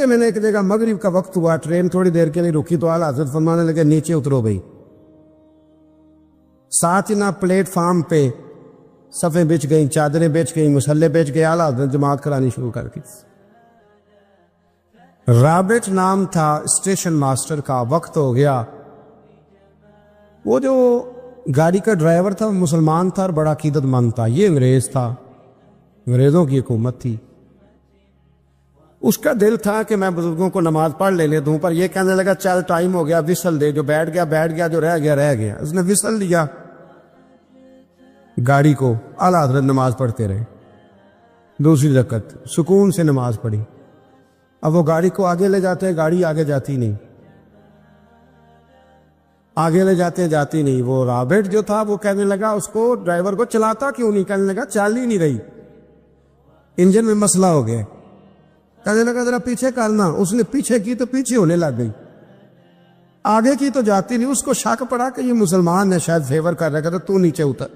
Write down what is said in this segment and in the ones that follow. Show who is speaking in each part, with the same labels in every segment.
Speaker 1: میں نے ایک جگہ مغرب کا وقت ہوا، ٹرین تھوڑی دیر کے لیے رکی تو اعلیٰ حضرت فرمانے لگے نیچے اترو بھائی۔ ساتھ ہی نہ پلیٹ فارم پہ صفیں بچ گئیں، چادریں بچ گئیں، مسلح بچ گئے، اعلیٰ حضرت جماعت کرانی شروع کر دی۔ رابط نام تھا اسٹیشن ماسٹر کا، وقت ہو گیا۔ وہ جو گاڑی کا ڈرائیور تھا وہ مسلمان تھا اور بڑا عقیدت مند تھا، یہ انگریز تھا، انگریزوں کی حکومت تھی۔ اس کا دل تھا کہ میں بزرگوں کو نماز پڑھ لینے دوں، پر یہ کہنے لگا چل ٹائم ہو گیا، وصل دے، جو بیٹھ گیا بیٹھ گیا، جو رہ گیا رہ گیا۔ اس نے وصل دیا گاڑی کو، اعلیٰ حضرت نماز پڑھتے رہے، دوسری رکعت سکون سے نماز پڑھی۔ اب وہ گاڑی کو آگے لے جاتے ہیں، گاڑی آگے جاتی نہیں، آگے لے جاتے ہیں جاتی نہیں۔ وہ رابٹ جو تھا وہ کہنے لگا اس کو، ڈرائیور کو، چلاتا کیوں نہیں؟ کہنے لگا چل ہی نہیں رہی، انجن میں مسئلہ ہو گیا۔ کہنے لگا ذرا پیچھے کرنا، اس نے پیچھے کی تو پیچھے ہونے لگ گئی، آگے کی تو جاتی نہیں۔ اس کو شک پڑا کہ یہ مسلمان ہے، شاید فیور کر رہا، کہتا تو نیچے اتر،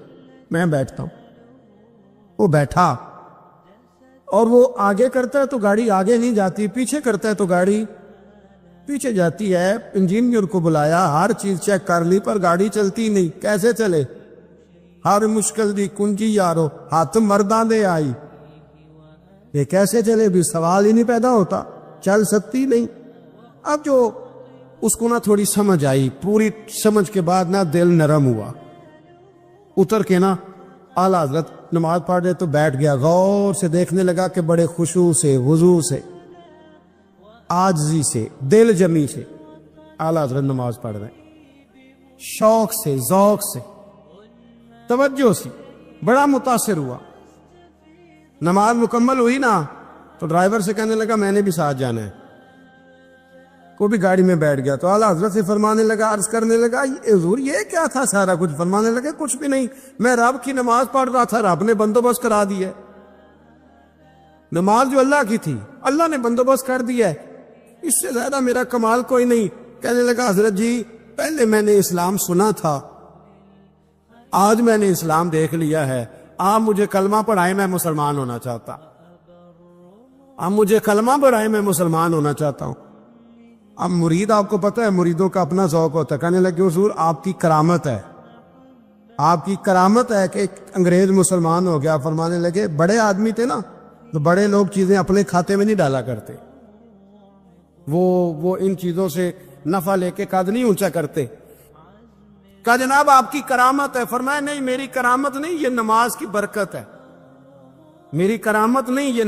Speaker 1: میں بیٹھتا ہوں۔ وہ بیٹھا، اور وہ آگے کرتا ہے تو گاڑی آگے نہیں جاتی، پیچھے کرتا ہے تو گاڑی پیچھے جاتی ہے۔ انجینئر کو بلایا، ہر چیز چیک کر لی، پر گاڑی چلتی نہیں۔ کیسے چلے؟ ہر مشکل دی کنجی یارو ہاتھ مرداں دے آئی، یہ کیسے چلے؟ بھی سوال ہی نہیں پیدا ہوتا، چل سکتی نہیں۔ اب جو اس کو نہ تھوڑی سمجھ آئی، پوری سمجھ کے بعد نہ دل نرم ہوا، اتر کے نا اعلیٰ حضرت نماز پڑھ رہے تو بیٹھ گیا، غور سے دیکھنے لگا کہ بڑے خشوع سے، وضو سے، عاجزی سے، دل جمی سے اعلیٰ حضرت نماز پڑھ رہے ہیں، شوق سے، ذوق سے، توجہ سے، بڑا متاثر ہوا۔ نماز مکمل ہوئی نا تو ڈرائیور سے کہنے لگا میں نے بھی ساتھ جانا ہے، کو بھی گاڑی میں بیٹھ گیا۔ تو اعلیٰ حضرت سے فرمانے لگا، عرض کرنے لگا حضور یہ کیا تھا سارا کچھ؟ فرمانے لگے کچھ بھی نہیں، میں رب کی نماز پڑھ رہا تھا، رب نے بندوبست کرا دیا ہے، نماز جو اللہ کی تھی اللہ نے بندوبست کر دیا ہے، اس سے زیادہ میرا کمال کوئی نہیں۔ کہنے لگا حضرت جی پہلے میں نے اسلام سنا تھا، آج میں نے اسلام دیکھ لیا ہے، آپ مجھے کلمہ پڑھائیں، میں مسلمان ہونا چاہتا، آپ مجھے کلمہ پڑھائیں، میں مسلمان ہونا چاہتا ہوں۔ اب مرید، آپ کو پتہ ہے مریدوں کا اپنا ذوق ہوتا ہے، کہنے لگے حضور آپ کی کرامت ہے، آپ کی کرامت ہے کہ ایک انگریز مسلمان ہو گیا۔ فرمانے لگے بڑے آدمی تھے نا تو بڑے لوگ چیزیں اپنے کھاتے میں نہیں ڈالا کرتے، وہ ان چیزوں سے نفع لے کے قد نہیں اونچا کرتے۔ کہا جناب آپ کی کرامت ہے۔ فرمایا نہیں میری کرامت نہیں، یہ نماز کی برکت ہے، میری کرامت نہیں، یہ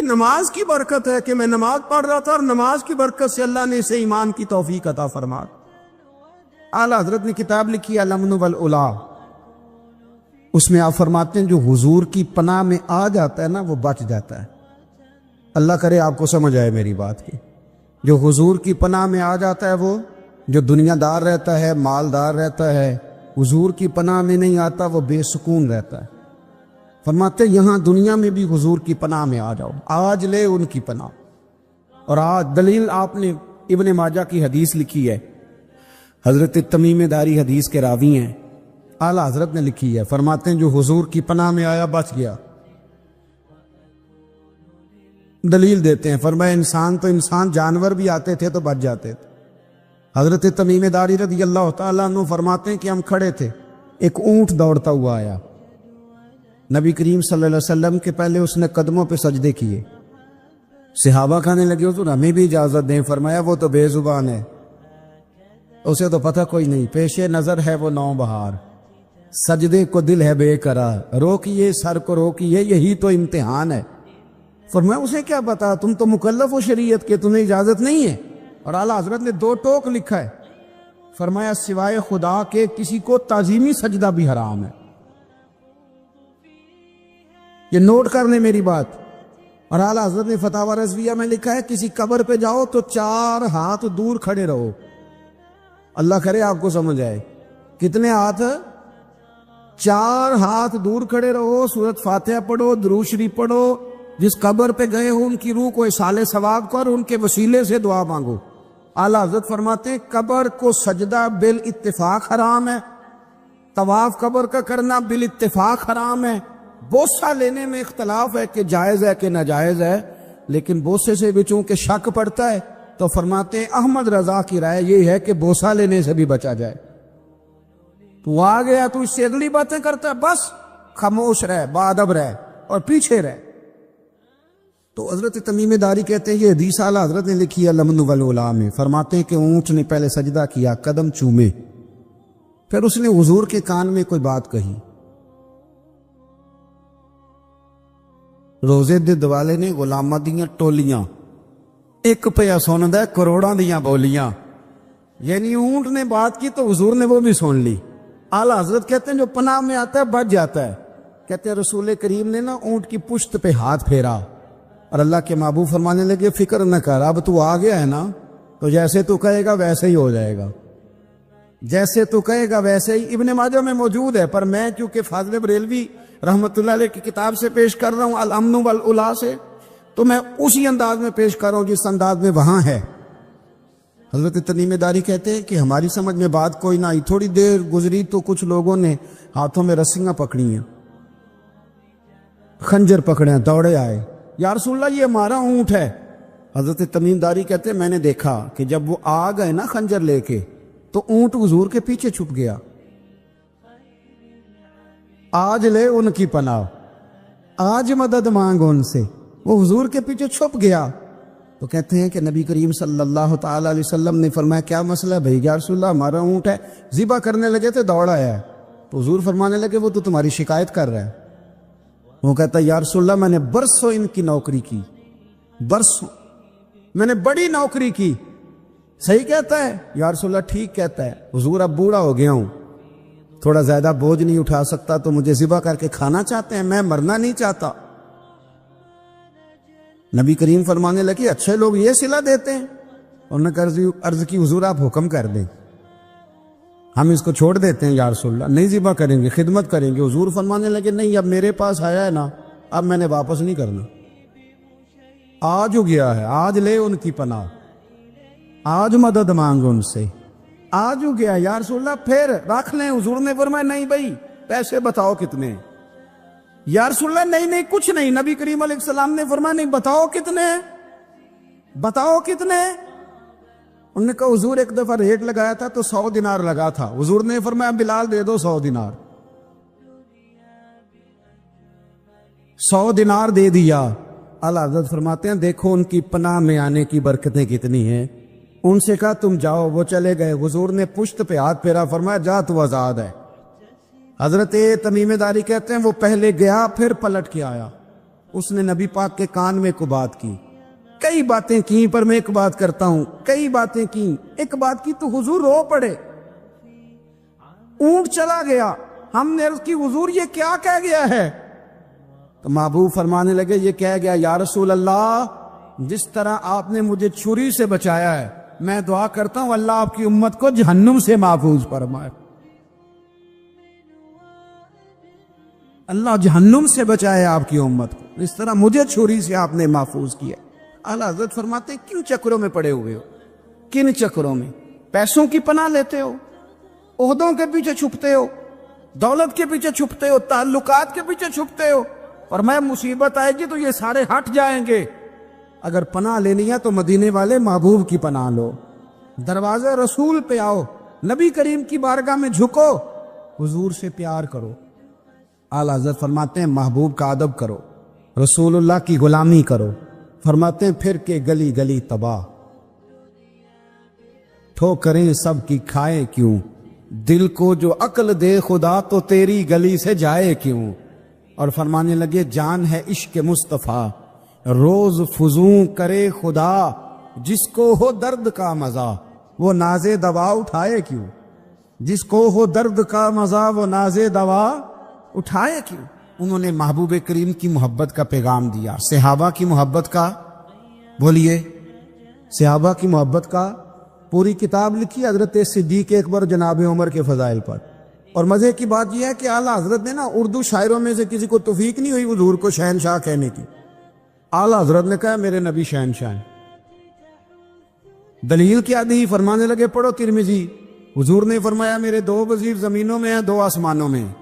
Speaker 1: نماز کی برکت ہے کہ میں نماز پڑھ رہا تھا اور نماز کی برکت سے اللہ نے اسے ایمان کی توفیق عطا فرما۔ اعلیٰ حضرت نے کتاب لکھی الامن والعلا، اس میں آپ فرماتے ہیں جو حضور کی پناہ میں آ جاتا ہے نا وہ بچ جاتا ہے۔ اللہ کرے آپ کو سمجھ آئے میری بات کی، جو حضور کی پناہ میں آ جاتا ہے، وہ جو دنیا دار رہتا ہے، مالدار رہتا ہے، حضور کی پناہ میں نہیں آتا وہ بے سکون رہتا ہے۔ فرماتے ہیں یہاں دنیا میں بھی حضور کی پناہ میں آ جاؤ، آج لے ان کی پناہ۔ اور آج دلیل آپ نے ابن ماجہ کی حدیث لکھی ہے، حضرت تمیم داری حدیث کے راوی ہیں، اعلیٰ حضرت نے لکھی ہے، فرماتے ہیں جو حضور کی پناہ میں آیا بچ گیا۔ دلیل دیتے ہیں، فرمایا انسان تو انسان، جانور بھی آتے تھے تو بچ جاتے تھے۔ حضرت تمیم داری رضی اللہ تعالیٰ عنہ فرماتے ہیں کہ ہم کھڑے تھے، ایک اونٹ دوڑتا ہوا آیا، نبی کریم صلی اللہ علیہ وسلم کے پہلے اس نے قدموں پہ سجدے کیے۔ صحابہ کہنے لگے حضور ہمیں بھی اجازت دیں۔ فرمایا وہ تو بے زبان ہے، اسے تو پتہ کوئی نہیں، پیش نظر ہے وہ نو بہار، سجدے کو دل ہے بے قرار، روکیے سر کو روکیے یہی تو امتحان ہے۔ فرمایا اسے کیا پتا، تم تو مکلف ہو شریعت کے، تمہیں اجازت نہیں ہے۔ اور اعلیٰ حضرت نے 2 ٹوک لکھا ہے، فرمایا سوائے خدا کے کسی کو تعظیمی سجدہ بھی حرام ہے۔ یہ نوٹ کر لیں میری بات۔ اور اعلیٰ حضرت نے فتاوی رضویہ میں لکھا ہے کسی قبر پہ جاؤ تو 4 ہاتھ دور کھڑے رہو۔ اللہ کرے آپ کو سمجھ آئے، کتنے ہاتھ؟ 4 ہاتھ دور کھڑے رہو، سورۃ فاتحہ پڑھو، درود شریف پڑھو، جس قبر پہ گئے ہو ان کی روح کو اصال ثواب کر، ان کے وسیلے سے دعا مانگو۔ اعلیٰ حضرت فرماتے ہیں قبر کو سجدہ بالاتفاق حرام ہے، طواف قبر کا کرنا بالاتفاق حرام ہے، بوسہ لینے میں اختلاف ہے کہ جائز ہے کہ ناجائز ہے، لیکن بوسے سے بھی چونکہ شک پڑتا ہے تو فرماتے ہیں احمد رضا کی رائے یہ ہے کہ بوسہ لینے سے بھی بچا جائے. تو آ گیا تو اس سے اگلی باتیں کرتا ہے، بس خاموش رہ، باادب رہ اور پیچھے رہ. تو حضرت تمیم داری کہتے ہیں یہ حدیث اعلیٰ حضرت نے لکھی ہے لمن والعلا میں. فرماتے ہیں کہ اونٹ نے پہلے سجدہ کیا، قدم چومے، پھر اس نے حضور کے کان میں کوئی بات کہی. روزے دے دوالے نے غلاماں دیاں ٹولیاں، ایک پیا سندا ہے کروڑاں دیاں بولیاں. یعنی اونٹ نے بات کی تو حضور نے وہ بھی سن لی. اعلیٰ حضرت کہتے ہیں جو پناہ میں آتا ہے بچ جاتا ہے. کہتے ہیں رسول کریم نے نا اونٹ کی پشت پہ ہاتھ پھیرا اور اللہ کے محبوب فرمانے لگے فکر نہ کر، اب تو آ گیا ہے نا تو جیسے تو کہے گا ویسے ہی ہو جائے گا، جیسے تو کہے گا ویسے ہی. ابن ماجہ میں موجود ہے، پر میں چونکہ فاضل بریلوی رحمۃ اللہ علیہ کی کتاب سے پیش کر رہا ہوں الامن والعلا سے، تو میں اسی انداز میں پیش کر رہا ہوں جس انداز میں وہاں ہے. حضرت تمیم داری کہتے ہیں کہ ہماری سمجھ میں بات کوئی نہ آئی. تھوڑی دیر گزری تو کچھ لوگوں نے ہاتھوں میں رسیاں پکڑی ہیں، خنجر پکڑے ہیں، دوڑے آئے، یا رسول اللہ یہ ہمارا اونٹ ہے. حضرت تمیم داری کہتے ہیں میں نے دیکھا کہ جب وہ آ گئے نا خنجر لے کے تو اونٹ حضور کے پیچھے چھپ گیا. آج لے ان کی پناہ، آج مدد مانگ ان سے. وہ حضور کے پیچھے چھپ گیا. تو کہتے ہیں کہ نبی کریم صلی اللہ تعالی علیہ وسلم نے فرمایا کیا مسئلہ ہے بھائی؟ یا رسول اللہ ہمارا اونٹ ہے. ذبح کرنے لگے تھے دوڑا ہے. تو حضور فرمانے لگے وہ تو تمہاری شکایت کر رہا ہے. وہ کہتا ہے یا رسول اللہ میں نے برسوں ان کی نوکری کی، برسوں میں نے بڑی نوکری کی. صحیح کہتا ہے یا رسول اللہ؟ ٹھیک کہتا ہے. حضور اب بوڑھا ہو گیا ہوں، تھوڑا زیادہ بوجھ نہیں اٹھا سکتا، تو مجھے ذبح کر کے کھانا چاہتے ہیں، میں مرنا نہیں چاہتا. نبی کریم فرمانے لگے اچھے لوگ یہ صلہ دیتے ہیں. انہوں نے عرض کی حضور آپ حکم کر دیں، ہم اس کو چھوڑ دیتے ہیں یا رسول اللہ، نہیں ذبح کریں گے، خدمت کریں گے. حضور فرمانے لگے نہیں، اب میرے پاس آیا ہے نا، اب میں نے واپس نہیں کرنا. آج ہو گیا ہے، آج لے ان کی پناہ، آج مدد مانگ ان سے، آج ہو گیا یا رسول اللہ پھر رکھ لیں. حضور نے فرمایا نہیں بھائی پیسے بتاؤ کتنے؟ یا رسول اللہ نہیں نہیں کچھ نہیں. نبی کریم علیہ السلام نے فرمایا نہیں بتاؤ کتنے، بتاؤ کتنے. انہوں نے کہا حضور ایک دفعہ ریٹ لگایا تھا تو 100 دینار لگا تھا. حضور نے فرمایا بلال دے دو 100 دینار. 100 دینار دے دیا. اعلیٰ حضرت فرماتے ہیں دیکھو ان کی پناہ میں آنے کی برکتیں کتنی ہیں. ان سے کہا تم جاؤ، وہ چلے گئے. حضور نے پشت پہ ہاتھ پھیرا، فرمایا جا تو آزاد ہے. حضرت تمیم داری کہتے ہیں وہ پہلے گیا پھر پلٹ کے آیا. اس نے نبی پاک کے کان میں کو بات کی، کئی باتیں کی، پر میں ایک بات کرتا ہوں، کئی باتیں کی، ایک بات کی تو حضور رو پڑے. اونٹ چلا گیا، ہم نے عرض کی حضور یہ کیا کہہ گیا ہے؟ تو محبوب فرمانے لگے یہ کہہ گیا یا رسول اللہ جس طرح آپ نے مجھے چھری سے بچایا ہے، میں دعا کرتا ہوں اللہ آپ کی امت کو جہنم سے محفوظ فرمائے. اللہ جہنم سے بچائے آپ کی امت کو، اس طرح مجھے چھری سے آپ نے محفوظ کیا. اعلیٰ حضرت فرماتے ہیں کن چکروں میں پڑے ہوئے ہو؟ کن چکروں میں؟ پیسوں کی پناہ لیتے ہو، عہدوں کے پیچھے چھپتے ہو، دولت کے پیچھے چھپتے ہو، تعلقات کے پیچھے چھپتے ہو، اور میں مصیبت آئے گی تو یہ سارے ہٹ جائیں گے. اگر پناہ لینی ہے تو مدینے والے محبوب کی پناہ لو، دروازے رسول پہ آؤ، نبی کریم کی بارگاہ میں جھکو، حضور سے پیار کرو. اعلیٰ حضرت فرماتے ہیں محبوب کا ادب کرو، رسول اللہ کی غلامی کرو. فرماتے ہیں پھر کے گلی گلی تباہ، ٹھوکریں سب کی کھائے کیوں، دل کو جو عقل دے خدا تو تیری گلی سے جائے کیوں. اور فرمانے لگے جان ہے عشق مصطفیٰ، روز فزوں کرے خدا، جس کو ہو درد کا مزہ وہ ناز دوا اٹھائے کیوں. جس کو ہو درد کا مزہ وہ ناز دوا اٹھائے کیوں. انہوں نے محبوب کریم کی محبت کا پیغام دیا، صحابہ کی محبت کا، بولیے صحابہ کی محبت کا پوری کتاب لکھی حضرت صدیق اکبر جناب عمر کے فضائل پر. اور مزے کی بات یہ ہے کہ اعلیٰ حضرت نے نا اردو شاعروں میں سے کسی کو توفیق نہیں ہوئی حضور کو شہنشاہ کہنے کی. اعلیٰ حضرت نے کہا میرے نبی شہنشاہ ہیں. دلیل کیا دی؟ فرمانے لگے پڑھو ترمذی. حضور نے فرمایا میرے 2 وزیر زمینوں میں ہیں، 2 آسمانوں میں ہیں.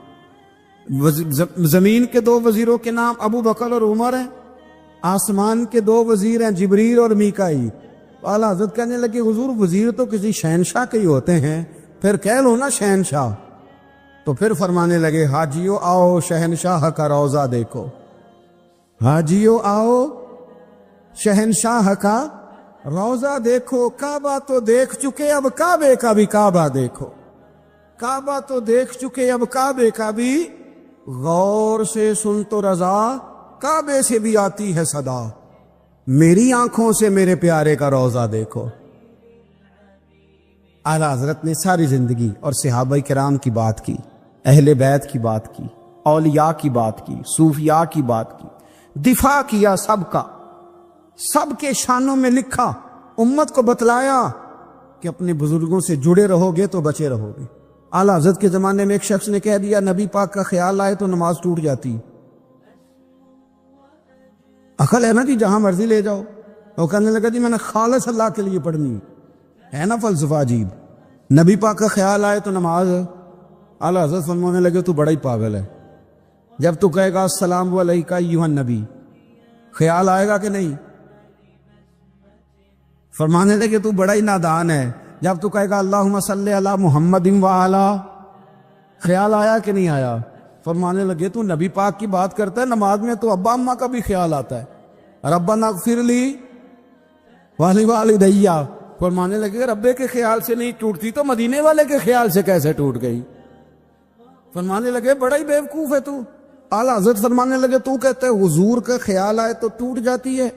Speaker 1: زمین کے 2 وزیروں کے نام ابو بکر اور عمر ہیں، آسمان کے دو وزیر ہیں، جبریل اور میکائیل۔ اعلیٰ حضرت کہنے لگے حضور وزیر تو کسی شہنشاہ کے ہی ہوتے ہیں، پھر کہہ لو نا شہنشاہ۔ تو پھر فرمانے لگے حاجیو آؤ شہنشاہ کا روضہ دیکھو، حاجیو آؤ شہنشاہ کا روضہ دیکھو۔ کعبہ تو دیکھ چکے اب کعبے کا بھی کعبہ دیکھو، کعبہ تو دیکھ چکے اب کعبے کا بھی غور سے سن تو رضا، کعبے سے بھی آتی ہے صدا، میری آنکھوں سے میرے پیارے کا روضہ دیکھو۔ اعلیٰ حضرت نے ساری زندگی اور صحابہ کرام کی بات کی، اہل بیت کی بات کی، اولیاء کی بات کی، صوفیاء کی بات کی، دفاع کیا سب کا، سب کے شانوں میں لکھا، امت کو بتلایا کہ اپنے بزرگوں سے جڑے رہو گے تو بچے رہو گے۔ اعلیٰ حضرت کے زمانے میں ایک شخص نے کہہ دیا نبی پاک کا خیال آئے تو نماز ٹوٹ جاتی۔ عقل ہے نا جی، جہاں مرضی لے جاؤ۔ وہ کہنے لگا جی میں نے خالص اللہ کے لیے پڑھنی ہے نا، فلسفہ عجیب، نبی پاک کا خیال آئے تو نماز۔ اعلیٰ حضرت فرمانے لگے تو بڑا ہی پاگل ہے، جب تو کہے گا السلام علیکہ ایھا النبی، خیال آئے گا کہ نہیں؟ فرمانے لگے تو بڑا ہی نادان ہے، جب تو کہے گا اللہم صلی علی محمد وعلی، خیال آیا کہ نہیں آیا؟ فرمانے لگے تو نبی پاک کی بات کرتا ہے، نماز میں تو ابا اماں کا بھی خیال آتا ہے، ربنا اغفر لی ولوالدی۔ فرمانے لگے ربے کے خیال سے نہیں ٹوٹتی تو مدینے والے کے خیال سے کیسے ٹوٹ گئی؟ فرمانے لگے بڑا ہی بیوقوف ہے تو۔ اعلیٰ حضرت فرمانے لگے تو کہتے ہیں حضور کا خیال آئے تو ٹوٹ جاتی ہے؟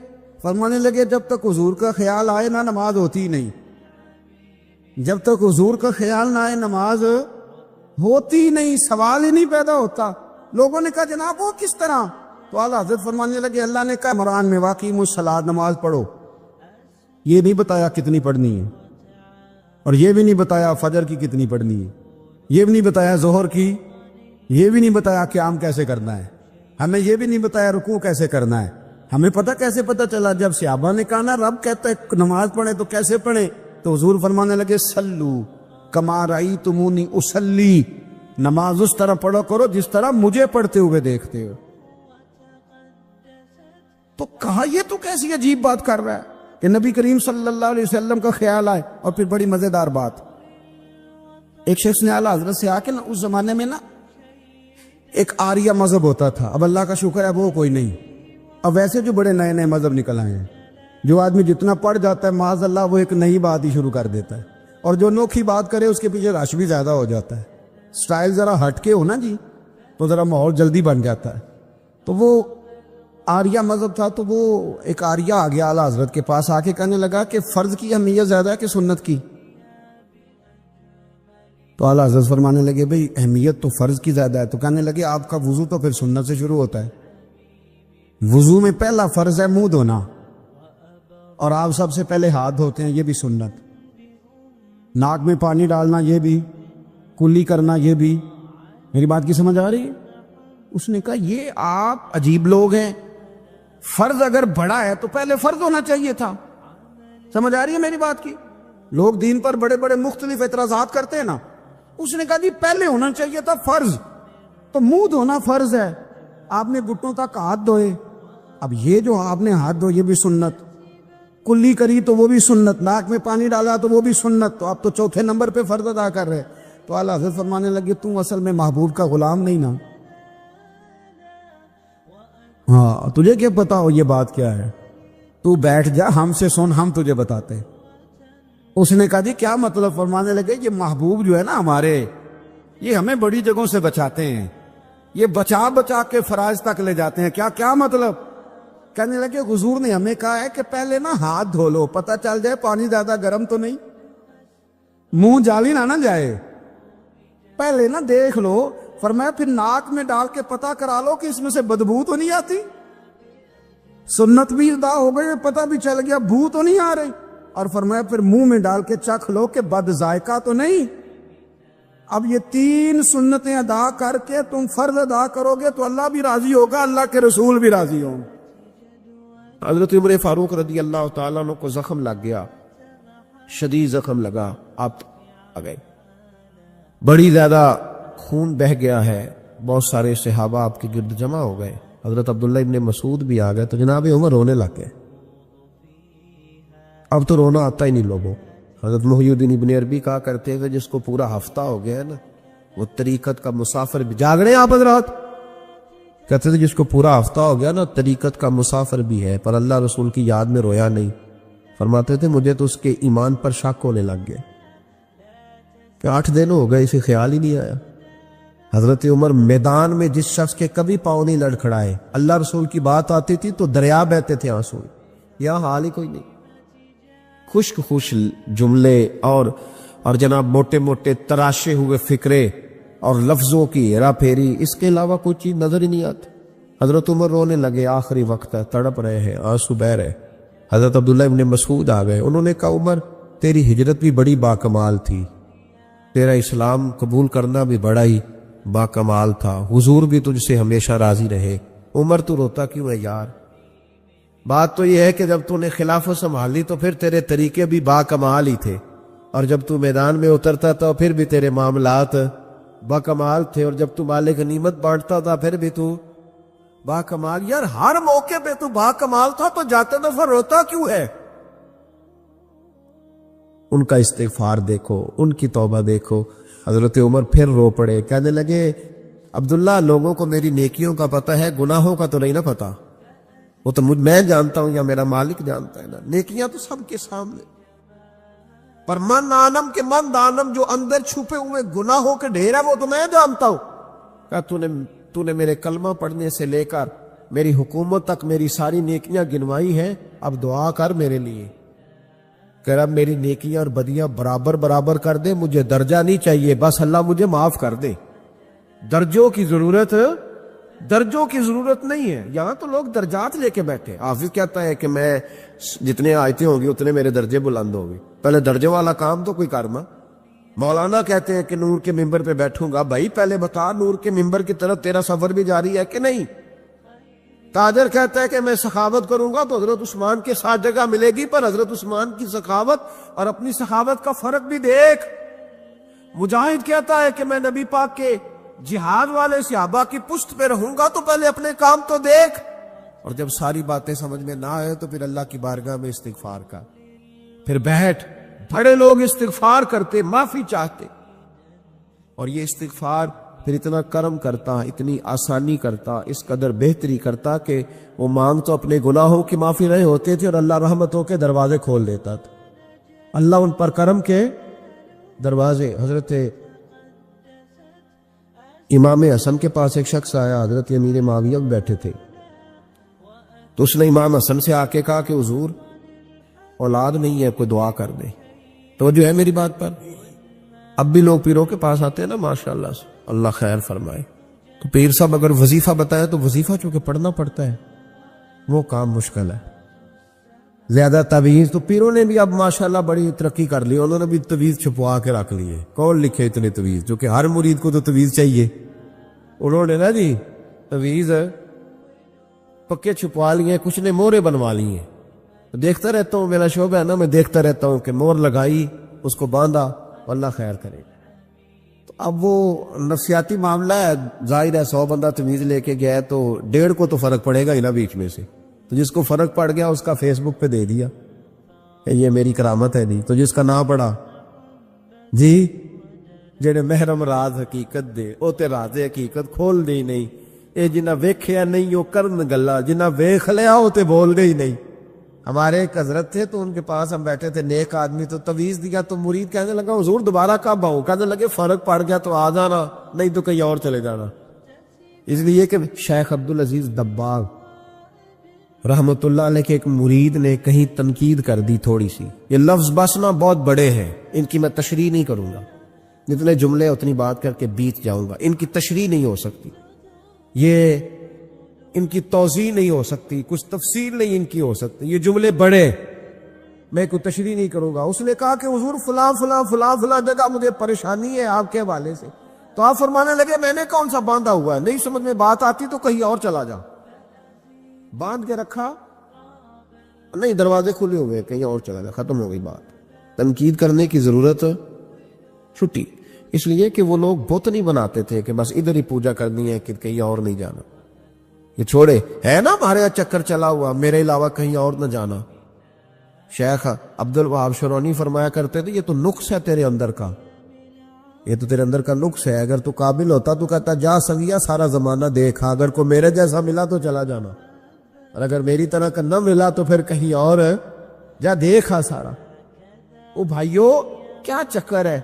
Speaker 1: فرمانے لگے جب تک حضور کا خیال آئے نہ نماز ہوتی ہی نہیں، جب تک حضور کا خیال نہ آئے نماز ہوتی نہیں، سوال ہی نہیں پیدا ہوتا۔ لوگوں نے کہا جناب وہ کس طرح؟ تو اعلیٰ حضرت فرمانے لگے اللہ نے کہا عمران میں واقعی الصلاۃ، نماز پڑھو، یہ نہیں بتایا کتنی پڑھنی ہے، اور یہ بھی نہیں بتایا فجر کی کتنی پڑھنی ہے، یہ بھی نہیں بتایا ظہر کی، یہ بھی نہیں بتایا قیام کیسے کرنا ہے، ہمیں یہ بھی نہیں بتایا رکوع کیسے کرنا ہے۔ ہمیں پتہ کیسے پتہ چلا؟ جب صحابہ نے کہا نا رب کہتا ہے نماز پڑھیں تو کیسے پڑھیں، تو حضور فرمانے لگے سلو کما رأیتمونی اصلی، نماز اس طرح پڑھو کرو جس طرح مجھے پڑھتے ہوئے دیکھتے ہو۔ تو کہا یہ تو کیسی عجیب بات کر رہا ہے کہ نبی کریم صلی اللہ علیہ وسلم کا خیال آئے۔ اور پھر بڑی مزیدار بات، ایک شخص نے اعلیٰ حضرت سے آ کے نا، اس زمانے میں نا ایک آریہ مذہب ہوتا تھا، اب اللہ کا شکر ہے وہ کوئی نہیں، اب ویسے جو بڑے نئے نئے مذہب نکل آئے ہیں، جو آدمی جتنا پڑھ جاتا ہے معاذ اللہ وہ ایک نئی بات ہی شروع کر دیتا ہے، اور جو انوکھی بات کرے اس کے پیچھے رش بھی زیادہ ہو جاتا ہے، سٹائل ذرا ہٹ کے ہو نا جی تو ذرا ماحول جلدی بن جاتا ہے۔ تو وہ آریہ مذہب تھا، تو وہ ایک آریہ آ گیا اعلیٰ حضرت کے پاس، آ کے کہنے لگا کہ فرض کی اہمیت زیادہ ہے کہ سنت کی؟ تو اعلیٰ حضرت فرمانے لگے بھئی اہمیت تو فرض کی زیادہ ہے۔ تو کہنے لگے آپ کا وضو تو پھر سنت سے شروع ہوتا ہے، وضو میں پہلا فرض ہے منہ دھونا، اور آپ سب سے پہلے ہاتھ دھوتے ہیں، یہ بھی سنت، ناک میں پانی ڈالنا یہ بھی، کلی کرنا یہ بھی۔ میری بات کی سمجھ آ رہی ہے؟ اس نے کہا یہ آپ عجیب لوگ ہیں، فرض اگر بڑا ہے تو پہلے فرض ہونا چاہیے تھا۔ سمجھ آ رہی ہے میری بات کی؟ لوگ دین پر بڑے بڑے مختلف اعتراضات کرتے ہیں نا، اس نے کہا جی پہلے ہونا چاہیے تھا فرض، تو منہ دھونا فرض ہے، آپ نے گھٹنوں تک ہاتھ دھوئے، اب یہ جو آپ نے ہاتھ دھوئے یہ بھی سنت، کلی کری تو وہ بھی سنت، ناک میں پانی ڈالا تو وہ بھی سنت، تو آپ تو چوتھے نمبر پہ فرض ادا کر رہے۔ تو اعلیٰ حضرت فرمانے لگے تم اصل میں محبوب کا غلام نہیں نا، ہاں تجھے کیا پتا ہو یہ بات کیا ہے، تو بیٹھ جا ہم سے سن، ہم تجھے بتاتے۔ اس نے کہا جی کیا مطلب؟ فرمانے لگے یہ محبوب جو ہے نا ہمارے، یہ ہمیں بڑی جگہوں سے بچاتے ہیں، یہ بچا بچا کے فرائض تک لے جاتے ہیں۔ کیا مطلب؟ کہنے لگے حضور نے ہمیں کہا ہے کہ پہلے نا ہاتھ دھو لو، پتہ چل جائے پانی زیادہ گرم تو نہیں، منہ جالی نہ جائے، پہلے نا دیکھ لو۔ فرمایا پھر ناک میں ڈال کے پتہ کرا لو کہ اس میں سے بدبو تو نہیں آتی، سنت بھی ادا ہو گئی، پتہ بھی چل گیا بو تو نہیں آ رہی، اور فرمایا پھر منہ میں ڈال کے چکھ لو کہ بد ذائقہ تو نہیں۔ اب یہ تین سنتیں ادا کر کے تم فرض ادا کرو گے تو اللہ بھی راضی ہوگا، اللہ کے رسول بھی راضی ہوں۔ حضرت عمر فاروق رضی اللہ تعالیٰ عنہ کو زخم لگ گیا، شدید زخم لگا، آپ آ گئے، بڑی زیادہ خون بہہ گیا ہے، بہت سارے صحابہ آپ کے گرد جمع ہو گئے۔
Speaker 2: حضرت عبداللہ ابن مسعود بھی آ گئے تو جناب عمر رونے لگ گئے. اب تو رونا آتا ہی نہیں لوگوں. حضرت محی الدین ابن عربی کہا کرتے تھے جس کو پورا ہفتہ ہو گیا ہے نا وہ طریقت کا مسافر بھی. جاگ رہے ہیں آپ حضرات؟ کہتے تھے جس کو پورا ہفتہ ہو گیا نا طریقت کا مسافر بھی ہے پر اللہ رسول کی یاد میں رویا نہیں. فرماتے تھے مجھے تو اس کے ایمان پر شک ہونے لگ گیا کہ 8 دن ہو گئے اسے خیال ہی نہیں آیا. حضرت عمر میدان میں جس شخص کے کبھی پاؤں نہیں لڑکھڑائے اللہ رسول کی بات آتی تھی تو دریا بہتے تھے آنسو. یہاں حال ہی کوئی نہیں. خشک خوش جملے اور جناب موٹے موٹے تراشے ہوئے فکرے اور لفظوں کی ہیرا پھیری، اس کے علاوہ کوئی چیز نظر ہی نہیں آتی. حضرت عمر رونے لگے. آخری وقت ہے، تڑپ رہے ہیں، آنسو بہ رہے. حضرت عبداللہ ابن مسعود آ گئے. انہوں نے کہا عمر تیری ہجرت بھی بڑی باکمال تھی، تیرا اسلام قبول کرنا بھی بڑا ہی باکمال تھا، حضور بھی تجھ سے ہمیشہ راضی رہے. عمر تو روتا کیوں ہے یار؟ بات تو یہ ہے کہ جب تو نے خلافت سنبھالی تو پھر تیرے طریقے بھی باکمال ہی تھے، اور جب تو میدان میں اترتا تھا پھر بھی تیرے معاملات باکمال تھے، اور جب تو مال غنیمت بانٹتا تھا پھر بھی تو باکمال. یار ہر موقع پہ تو باکمال تھا تو جاتے دفعہ روتا کیوں ہے؟ ان کا استغفار دیکھو، ان کی توبہ دیکھو. حضرت عمر پھر رو پڑے. کہنے لگے عبداللہ لوگوں کو میری نیکیوں کا پتہ ہے، گناہوں کا تو نہیں نا پتہ. وہ تو میں جانتا ہوں یا میرا مالک جانتا ہے نا. نیکیاں تو سب کے سامنے، پر من آنم کے من دانم جو اندر چھپے ہوئے گناہوں کے ڈھیر ہے وہ تو میں جانتا ہوں. کہا تو نے میرے کلمہ پڑھنے سے لے کر میری حکومت تک میری ساری نیکیاں گنوائی ہیں، اب دعا کر میرے لیے. کہ رب میری نیکیاں اور بدیاں برابر برابر کر دے، مجھے درجہ نہیں چاہیے، بس اللہ مجھے معاف کر دے. درجوں کی ضرورت نہیں ہے. یہاں تو لوگ درجات لے کے بیٹھے. حافظ کہتا ہے کہ میں جتنے آیتیں ہوں گی اتنے میرے درجے بلند ہوں گے. پہلے درجے والا کام تو کوئی کرنا. مولانا کہتے ہیں کہ نور کے ممبر پہ بیٹھوں گا. بھائی پہلے بتا نور کے ممبر کی طرف تیرا سفر بھی جاری ہے کہ نہیں؟ تاجر کہتا ہے کہ میں سخاوت کروں گا تو حضرت عثمان کے ساتھ جگہ ملے گی، پر حضرت عثمان کی سخاوت اور اپنی سخاوت کا فرق بھی دیکھ. مجاہد کہتا ہے کہ میں نبی پاک کے جہاد والے صحابہ کی پشت پہ رہوں گا تو پہلے اپنے کام تو دیکھ. اور جب ساری باتیں سمجھ میں نہ آئے تو پھر اللہ کی بارگاہ میں استغفار کا. پھر بیٹھ. بڑے لوگ استغفار کرتے، معافی چاہتے، اور یہ استغفار پھر اتنا کرم کرتا، اتنی آسانی کرتا، اس قدر بہتری کرتا کہ وہ مانگ تو اپنے گناہوں کی معافی رہے ہوتے تھے اور اللہ رحمتوں کے دروازے کھول دیتا تھا. اللہ ان پر کرم کے دروازے. حضرت امام حسن کے پاس ایک شخص آیا، حضرت امیر معاویہ بھی بیٹھے تھے، تو اس نے امام حسن سے آ کے کہا کہ حضور اولاد نہیں ہے، کوئی دعا کر دے. توجہ ہے میری بات پر؟ اب بھی لوگ پیروں کے پاس آتے ہیں نا ماشاءاللہ سے، اللہ خیر فرمائے. تو پیر صاحب اگر وظیفہ بتائے تو وظیفہ چونکہ پڑھنا پڑتا ہے وہ کام مشکل ہے. زیادہ تعویذ تو پیروں نے بھی اب ماشاءاللہ بڑی ترقی کر لی، انہوں نے بھی تعویذ چھپوا کے رکھ لیے. کون لکھے اتنے تعویذ؟ جو کہ ہر مرید کو تو تعویذ چاہیے. انہوں نے نا جی تعویذ پکے چھپوا لیے، کچھ نے مورے بنوا لی ہیں. دیکھتا رہتا ہوں، میرا شعبہ ہے نا، میں دیکھتا رہتا ہوں کہ مور لگائی، اس کو باندھا، اللہ خیر کرے. تو اب وہ نفسیاتی معاملہ ہے، ظاہر ہے 100 بندہ تعویذ لے کے گیا تو 1.5 کو تو فرق پڑے گا ہی نا بیچ میں سے. تو جس کو فرق پڑ گیا اس کا فیس بک پہ دے دیا کہ یہ میری کرامت ہے. نہیں تو جس کا نہ پڑا جی جڑے محرم راز حقیقت دے او تے راز حقیقت کھول دے نہیں. اے جنہ ویکھیا نہیں او کرن گلا، جنہ ویکھ لیا او تے بول دے ہی نہیں. ہمارے ایک حضرت تھے تو ان کے پاس ہم بیٹھے تھے، نیک آدمی، تو تعویذ دیا تو مرید کہنے لگا حضور دوبارہ کب آؤں؟ کہنے لگے فرق پڑ گیا تو آ جانا، نہیں تو کہیں اور چلے جانا. اس لیے کہ شیخ عبدالعزیز دباغ رحمت اللہ علیہ کے ایک مرید نے کہیں تنقید کر دی تھوڑی سی. یہ لفظ بس نا بہت بڑے ہیں، ان کی میں تشریح نہیں کروں گا، جتنے جملے اتنی بات کر کے بیت جاؤں گا. ان کی تشریح نہیں ہو سکتی، یہ ان کی توضیح نہیں ہو سکتی، کچھ تفصیل نہیں ان کی ہو سکتی. یہ جملے بڑے، میں کوئی تشریح نہیں کروں گا. اس نے کہا کہ حضور فلاں فلاں فلاں فلاں جگہ مجھے پریشانی ہے آپ کے حوالے سے. تو آپ فرمانے لگے میں نے کون سا باندھا ہوا ہے، نہیں سمجھ میں بات آتی تو کہیں اور چلا جا. باندھ کے رکھا، نہیں دروازے کھلے ہوئے، کہیں اور چلا جا، ختم ہو گئی بات. تنقید کرنے کی ضرورت چھٹی. اس لیے کہ وہ لوگ بت نہیں بناتے تھے کہ بس ادھر ہی پوجا کرنی ہے کہ کہیں اور نہیں جانا. یہ چھوڑے، ہے نا ہمارے یہاں چکر چلا ہوا، میرے علاوہ کہیں اور نہ جانا. شیخ عبد الوہاب شرونی فرمایا کرتے تھے یہ تو نقص ہے تیرے اندر کا، یہ تو تیرے اندر کا نقص ہے. اگر تو قابل ہوتا تو کہتا جا سنگیا سارا زمانہ دیکھا، اگر کوئی میرے جیسا ملا تو چلا جانا، اور اگر میری طرح کا نہ ملا تو پھر کہیں اور جا دیکھا سارا. او بھائیو کیا چکر ہے،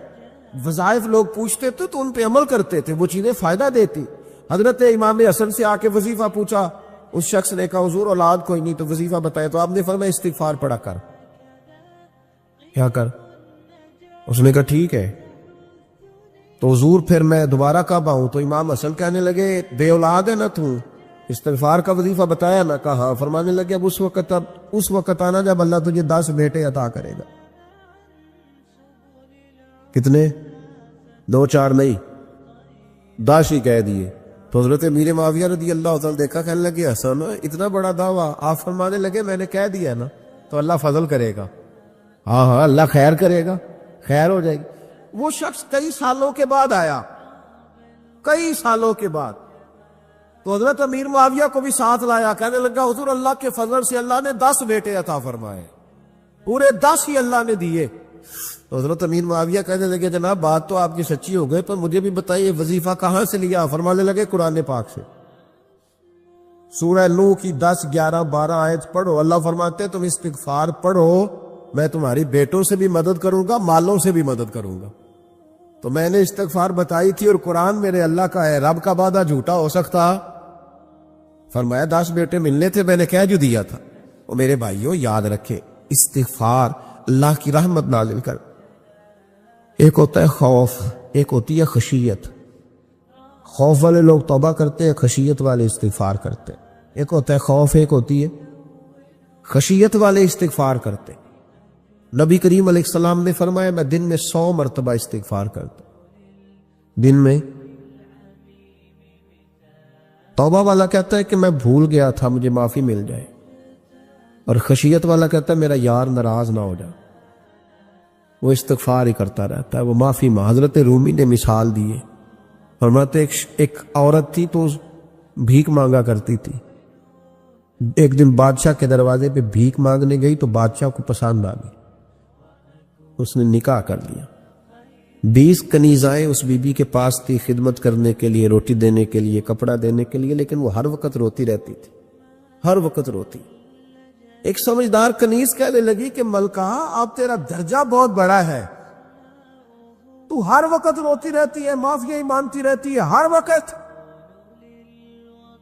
Speaker 2: وظائف لوگ پوچھتے تھے تو ان پہ عمل کرتے تھے، وہ چیزیں فائدہ دیتی. حضرت امام حسن سے آ کے وظیفہ پوچھا، اس شخص نے کہا حضور اولاد کوئی نہیں تو وظیفہ بتایا، تو آپ نے فرمایا استغفار پڑھا کر. کیا کر؟ اس نے کہا ٹھیک ہے. تو حضور پھر میں دوبارہ کب آؤں؟ تو امام حسن کہنے لگے بے اولاد ہے نا تو، استغفار کا وظیفہ بتایا نا؟ کہا. فرمانے لگے اب اس وقت آنا جب اللہ تجھے 10 بیٹے عطا کرے گا. کتنے؟ 2 4 نہیں، 10 ہی کہہ دیے. تو حضرت امیر معاویہ رضی اللہ تعالیٰ دیکھا، کہنے لگے حسن اتنا بڑا دعویٰ؟ آپ فرمانے لگے میں نے کہہ دیا نا تو اللہ فضل کرے گا. ہاں ہاں اللہ خیر کرے گا، خیر ہو جائے گی. وہ شخص کئی سالوں کے بعد آیا، کئی سالوں کے بعد. تو حضرت امیر معاویہ کو بھی ساتھ لایا، کہنے لگا حضور اللہ کے فضل سے اللہ نے 10 بیٹے عطا فرمائے، پورے 10 ہی اللہ نے دیے. تو حضرت امیر معاویہ کہنے لگے جناب بات تو آپ کی سچی ہو گئی، پر مجھے بھی بتائیے وظیفہ کہاں سے لیا؟ فرمانے لگے قرآن پاک سے. سورہ نوح کی 10 11 12 آیت پڑھو. اللہ فرماتے تم استغفار پڑھو، میں تمہاری بیٹوں سے بھی مدد کروں گا، مالوں سے بھی مدد کروں گا. تو میں نے استغفار بتائی تھی، اور قرآن میرے اللہ کا ہے، رب کا وعدہ جھوٹا ہو سکتا؟ فرمایا 10 بیٹے ملنے تھے، میں نے کہہ جو دیا تھا. اور میرے بھائیوں یاد رکھے استغفار اللہ کی رحمت نازل کر. ایک ہوتا ہے خوف، ایک ہوتی ہے خشیت. خوف والے لوگ توبہ کرتے ہیں، خشیت والے استغفار کرتے ہیں. ایک ہوتا ہے خوف، ایک ہوتی ہے خشیت والے استغفار کرتے. نبی کریم علیہ السلام نے فرمایا میں دن میں 100 مرتبہ استغفار کرتا. دن میں. توبہ والا کہتا ہے کہ میں بھول گیا تھا، مجھے معافی مل جائے. اور خشیت والا کہتا ہے میرا یار ناراض نہ ہو جائے، وہ استغفار ہی کرتا رہتا ہے، وہ معافی ماں. حضرت رومی نے مثال دی ہے، فرماتے ایک عورت تھی تو بھیک مانگا کرتی تھی. ایک دن بادشاہ کے دروازے پہ بھیک مانگنے گئی تو بادشاہ کو پسند آ گئی، اس نے نکاح کر لیا. 20 کنیزائیں اس بی بی کے پاس تھی خدمت کرنے کے لیے، روٹی دینے کے لیے، کپڑا دینے کے لیے، لیکن وہ ہر وقت روتی رہتی تھی، ہر وقت روتی. ایک سمجھدار کنیز کہنے لگی کہ ملکہ اب تیرا درجہ بہت بڑا ہے، تو ہر وقت روتی رہتی ہے، معافیاں ہی مانتی رہتی ہے ہر وقت،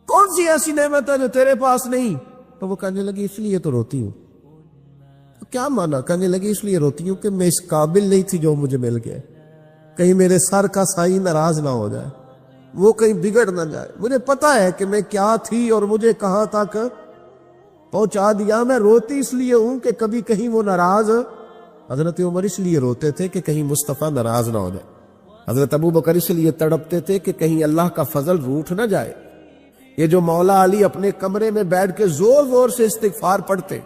Speaker 2: کون سی ایسی نعمت ہے جو تیرے پاس نہیں؟ تو وہ کہنے لگی اس لیے تو روتی ہوں. تو کیا مانا؟ کہنے لگی اس لیے روتی ہوں کہ میں اس قابل نہیں تھی جو مجھے مل گیا، کہیں میرے سر کا سائی ناراض نہ ہو جائے، وہ کہیں بگڑ نہ جائے. مجھے پتا ہے کہ میں کیا تھی اور مجھے کہاں تک پہنچا دیا. میں روتی اس لیے ہوں کہ کبھی کہیں وہ ناراض. حضرت عمر اس لیے روتے تھے کہ کہیں مصطفیٰ ناراض نہ ہو جائے. حضرت ابو بکر اس لیے تڑپتے تھے کہ کہیں اللہ کا فضل روٹھ نہ جائے. یہ جو مولا علی اپنے کمرے میں بیٹھ کے زور زور سے استغفار پڑھتے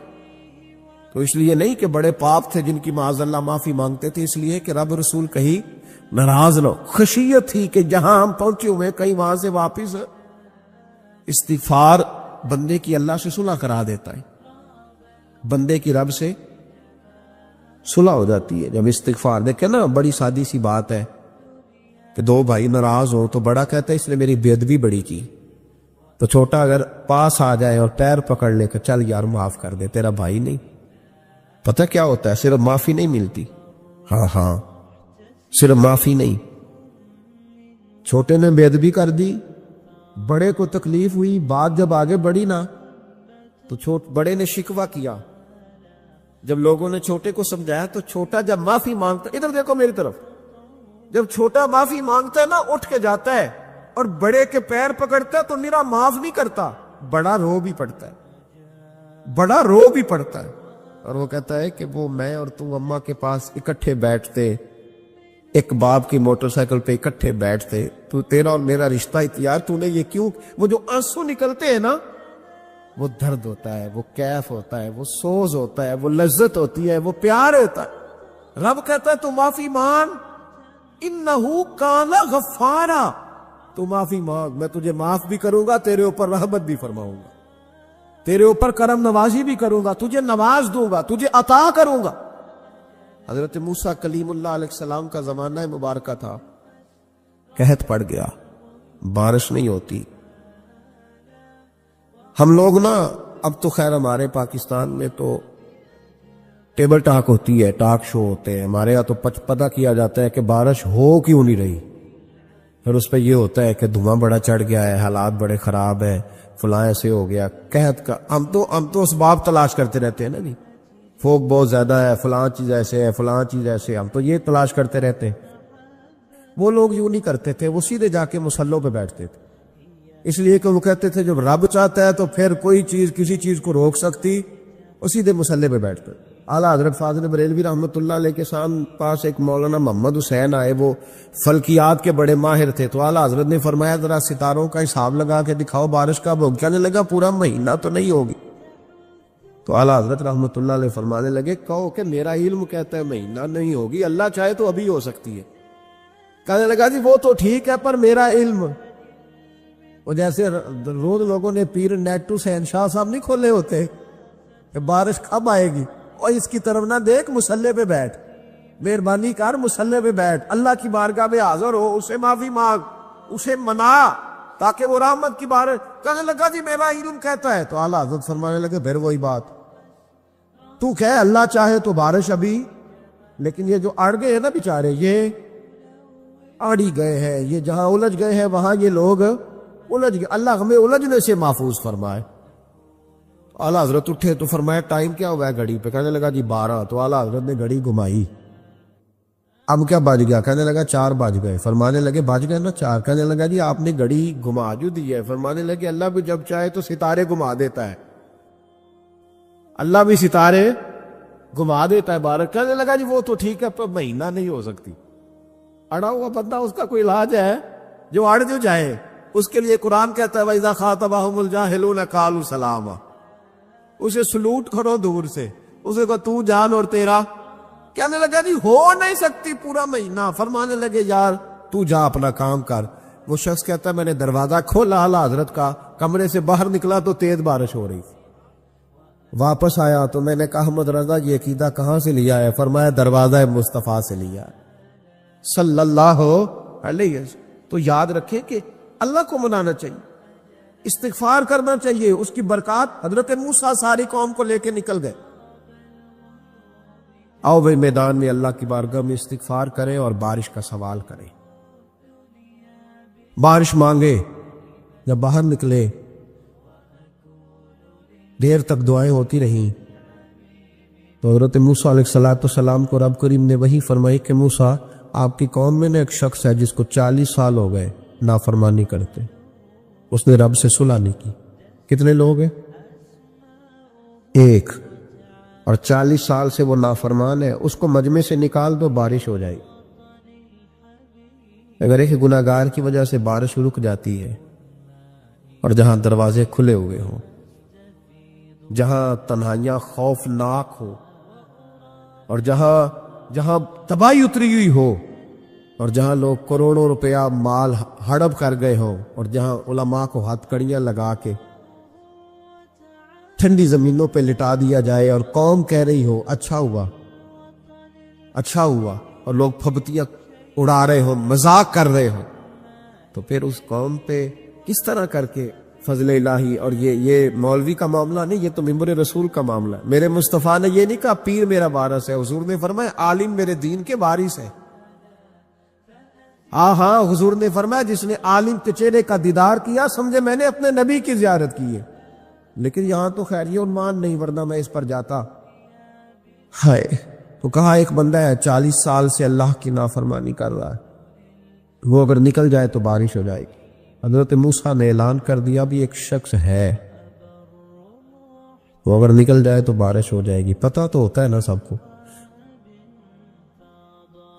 Speaker 2: تو اس لیے نہیں کہ بڑے پاپ تھے جن کی معاذ اللہ معافی مانگتے تھے، اس لیے کہ رب رسول کہیں ناراض نہ ہو. خشیت تھی کہ جہاں ہم پہنچے ہوئے کہیں وہاں سے واپس. استغفار بندے کی اللہ سے صلح کرا دیتا ہے، بندے کی رب سے صلح ہو جاتی ہے جب استغفار. دیکھیں نا بڑی سادی سی بات ہے کہ 2 بھائی ناراض ہو تو بڑا کہتا ہے اس نے میری بے ادبی بڑی کی، تو چھوٹا اگر پاس آ جائے اور پیر پکڑ لے کہ چل یار معاف کر دے، تیرا بھائی نہیں. پتہ کیا ہوتا ہے؟ صرف معافی نہیں ملتی. ہاں صرف معافی نہیں. چھوٹے نے بے ادبی کر دی، بڑے کو تکلیف ہوئی، بات جب آگے بڑھی نا تو بڑے نے شکوہ کیا. جب لوگوں نے چھوٹے کو سمجھایا تو چھوٹا جب معافی مانگتا، ادھر دیکھو میری طرف، جب چھوٹا معافی مانگتا ہے نا اٹھ کے جاتا ہے اور بڑے کے پیر پکڑتا ہے تو میرا معاف نہیں کرتا، بڑا رو بھی پڑتا ہے، بڑا رو بھی پڑتا ہے. اور وہ کہتا ہے کہ وہ میں اور تو اماں کے پاس اکٹھے بیٹھتے، ایک باپ کی موٹر سائیکل پہ اکٹھے بیٹھتے، تو تیرا اور میرا رشتہ یار تو نے یہ کیوں؟ وہ جو آنسو نکلتے ہیں نا وہ درد ہوتا ہے، وہ کیف ہوتا ہے، وہ سوز ہوتا ہے، وہ لذت ہوتی ہے، وہ پیار ہوتا ہے. رب کہتا ہے تو معافی مان، انہو کان غفارا، تو معافی مانگ، میں تجھے معاف بھی کروں گا، تیرے اوپر رحمت بھی فرماؤں گا، تیرے اوپر کرم نوازی بھی کروں گا، تجھے نواز دوں گا، تجھے عطا کروں گا۔ حضرت موسیٰ کلیم اللہ علیہ السلام کا زمانہ مبارکہ تھا، قحط پڑ گیا، بارش نہیں ہوتی۔ ہم لوگ نا اب تو خیر ہمارے پاکستان میں تو ٹیبل ٹاک ہوتی ہے، ٹاک شو ہوتے ہیں، ہمارے یہاں تو پتہ کیا جاتا ہے کہ بارش ہو کیوں نہیں رہی، پھر اس پہ یہ ہوتا ہے کہ دھواں بڑا چڑھ گیا ہے، حالات بڑے خراب ہیں، فلاں ایسے ہو گیا قحط کا۔ ہم تو اسباب تلاش کرتے رہتے ہیں نا جی، فوگ بہت زیادہ ہے، فلاں چیز ایسے ہے، فلاں چیز ایسے، ہم تو یہ تلاش کرتے رہتے ہیں۔ وہ لوگ یوں نہیں کرتے تھے، وہ سیدھے جا کے مصلوں پہ بیٹھتے تھے، اس لیے کہ وہ کہتے تھے جب رب چاہتا ہے تو پھر کوئی چیز کسی چیز کو روک سکتی، وہ سیدھے مصلے پہ بیٹھتے۔ اعلیٰ حضرت فاضل بریلوی رحمۃ اللہ علیہ کے پاس ایک مولانا محمد حسین آئے، وہ فلکیات کے بڑے ماہر تھے، تو اعلیٰ حضرت نے فرمایا ذرا ستاروں کا حساب لگا کے دکھاؤ بارش کب ہوگی۔ کہنے لگا پورا مہینہ تو نہیں ہوگی۔ تو اعلیٰ حضرت رحمۃ اللہ علیہ فرمانے لگے کہو کہ میرا علم کہتا ہے مہینہ نہیں ہوگی، اللہ چاہے تو ابھی ہو سکتی ہے۔ کہنے لگا جی وہ تو ٹھیک ہے پر میرا علم، وہ جیسے روز لوگوں نے پیر نیٹو حسین شاہ صاحب نہیں کھولے ہوتے کہ بارش کب آئے گی، اور اس کی طرف نہ دیکھ، مصلے پہ بیٹھ، مہربانی کر مصلے پہ بیٹھ، اللہ کی بارگاہ میں حاضر ہو، اسے معافی مانگ، اسے منا تاکہ وہ رحمت کی بارش۔ کہنے لگا جی میرا علم کہتا ہے۔ تو اعلیٰ حضرت فرمانے لگے پھر وہی بات، تو کہے اللہ چاہے تو بارش ابھی، لیکن یہ جو اڑ گئے ہیں نا بیچارے، یہ اڑی گئے ہیں، یہ جہاں الجھ گئے ہیں وہاں یہ لوگ الجھ گئے، اللہ ہمیں الجھنے سے محفوظ فرمائے۔ اعلیٰ حضرت اٹھے تو فرمایا ٹائم کیا ہوا ہے گھڑی پہ؟ کہنے لگا جی 12۔ تو اعلیٰ حضرت نے گھڑی گھمائی، اب کیا بج گیا؟ کہنے لگا 4 بج گئے۔ فرمانے لگے بج گئے نا 4۔ کہنے لگا جی آپ نے گھڑی گھما جو دی ہے۔ فرمانے لگے اللہ بھی جب چاہے تو ستارے گھما دیتا ہے، اللہ بھی ستارے گھما دیتا ہے بارش۔ کہنے لگا جی وہ تو ٹھیک ہے پر مہینہ نہیں ہو سکتی۔ اڑا ہوا بندہ، اس کا کوئی علاج ہے؟ جو اڑ جو جائے اس کے لیے قرآن کہتا ہے وَإِذَا خَاطَبَهُمُ الْجَاهِلُونَ قَالُوا سَلَامًا، اسے سلوٹ کرو دور سے، اسے کہو تو جان اور تیرا۔ کہنے لگا جی ہو نہیں سکتی پورا مہینہ۔ فرمانے لگے یار تو جا اپنا کام کر۔ وہ شخص کہتا ہے میں نے دروازہ کھولا اعلیٰ حضرت کا، کمرے سے باہر نکلا تو تیز بارش ہو رہی تھی۔ واپس آیا تو میں نے کہا احمد رضا یہ عقیدہ کہاں سے لیا ہے؟ فرمایا دروازہ مصطفیٰ سے لیا ہے صلی اللہ علیہ وسلم۔ تو یاد رکھیں کہ اللہ کو منانا چاہیے، استغفار کرنا چاہیے، اس کی برکات۔ حضرت موسیٰ ساری قوم کو لے کے نکل گئے۔ آؤ بھائی میدان میں اللہ کی بارگاہ میں استغفار کریں اور بارش کا سوال کریں، بارش مانگے۔ جب باہر نکلے دیر تک دعائیں ہوتی رہیں تو حضرت موسیٰ علیہ السلام کو رب کریم نے وہی فرمائی کہ موسیٰ آپ کی قوم میں نے ایک شخص ہے جس کو 40 سال ہو گئے نافرمانی کرتے، اس نے رب سے صلح نہیں کی۔ کتنے لوگ ہیں؟ ایک، اور 40 سال سے وہ نافرمان ہے، اس کو مجمع سے نکال دو بارش ہو جائے۔ اگر ایک گناہگار کی وجہ سے بارش رک جاتی ہے، اور جہاں دروازے کھلے ہوئے ہوں، جہاں تنہائیاں خوفناک ہو، اور جہاں تباہی اتری ہوئی ہو، اور جہاں لوگ کروڑوں روپیہ مال ہڑپ کر گئے ہوں، اور جہاں علماء کو ہاتھ کڑیاں لگا کے ٹھنڈی زمینوں پہ لٹا دیا جائے اور قوم کہہ رہی ہو اچھا ہوا اچھا ہوا، اور لوگ پھبتیاں اڑا رہے ہوں، مذاق کر رہے ہوں، تو پھر اس قوم پہ کس طرح کر کے فضل الہی۔ اور یہ مولوی کا معاملہ نہیں، یہ تو ممبر رسول کا معاملہ ہے۔ میرے مصطفیٰ نے یہ نہیں کہا پیر میرا وارث ہے، حضور نے فرمایا عالم میرے دین کے وارث ہے۔ ہاں حضور نے فرمایا جس نے عالم کے چہرے کا دیدار کیا سمجھے میں نے اپنے نبی کی زیارت کی ہے۔ لیکن یہاں تو خیر یہ عنوان نہیں، ورنہ میں اس پر جاتا۔ ہائے، تو کہا ایک بندہ ہے 40 سال سے اللہ کی نافرمانی کر رہا ہے، وہ اگر نکل جائے تو بارش ہو جائے گی۔ حضرت موسیٰ نے اعلان کر دیا بھی ایک شخص ہے، وہ اگر نکل جائے تو بارش ہو جائے گی۔ پتہ تو ہوتا ہے نا سب کو،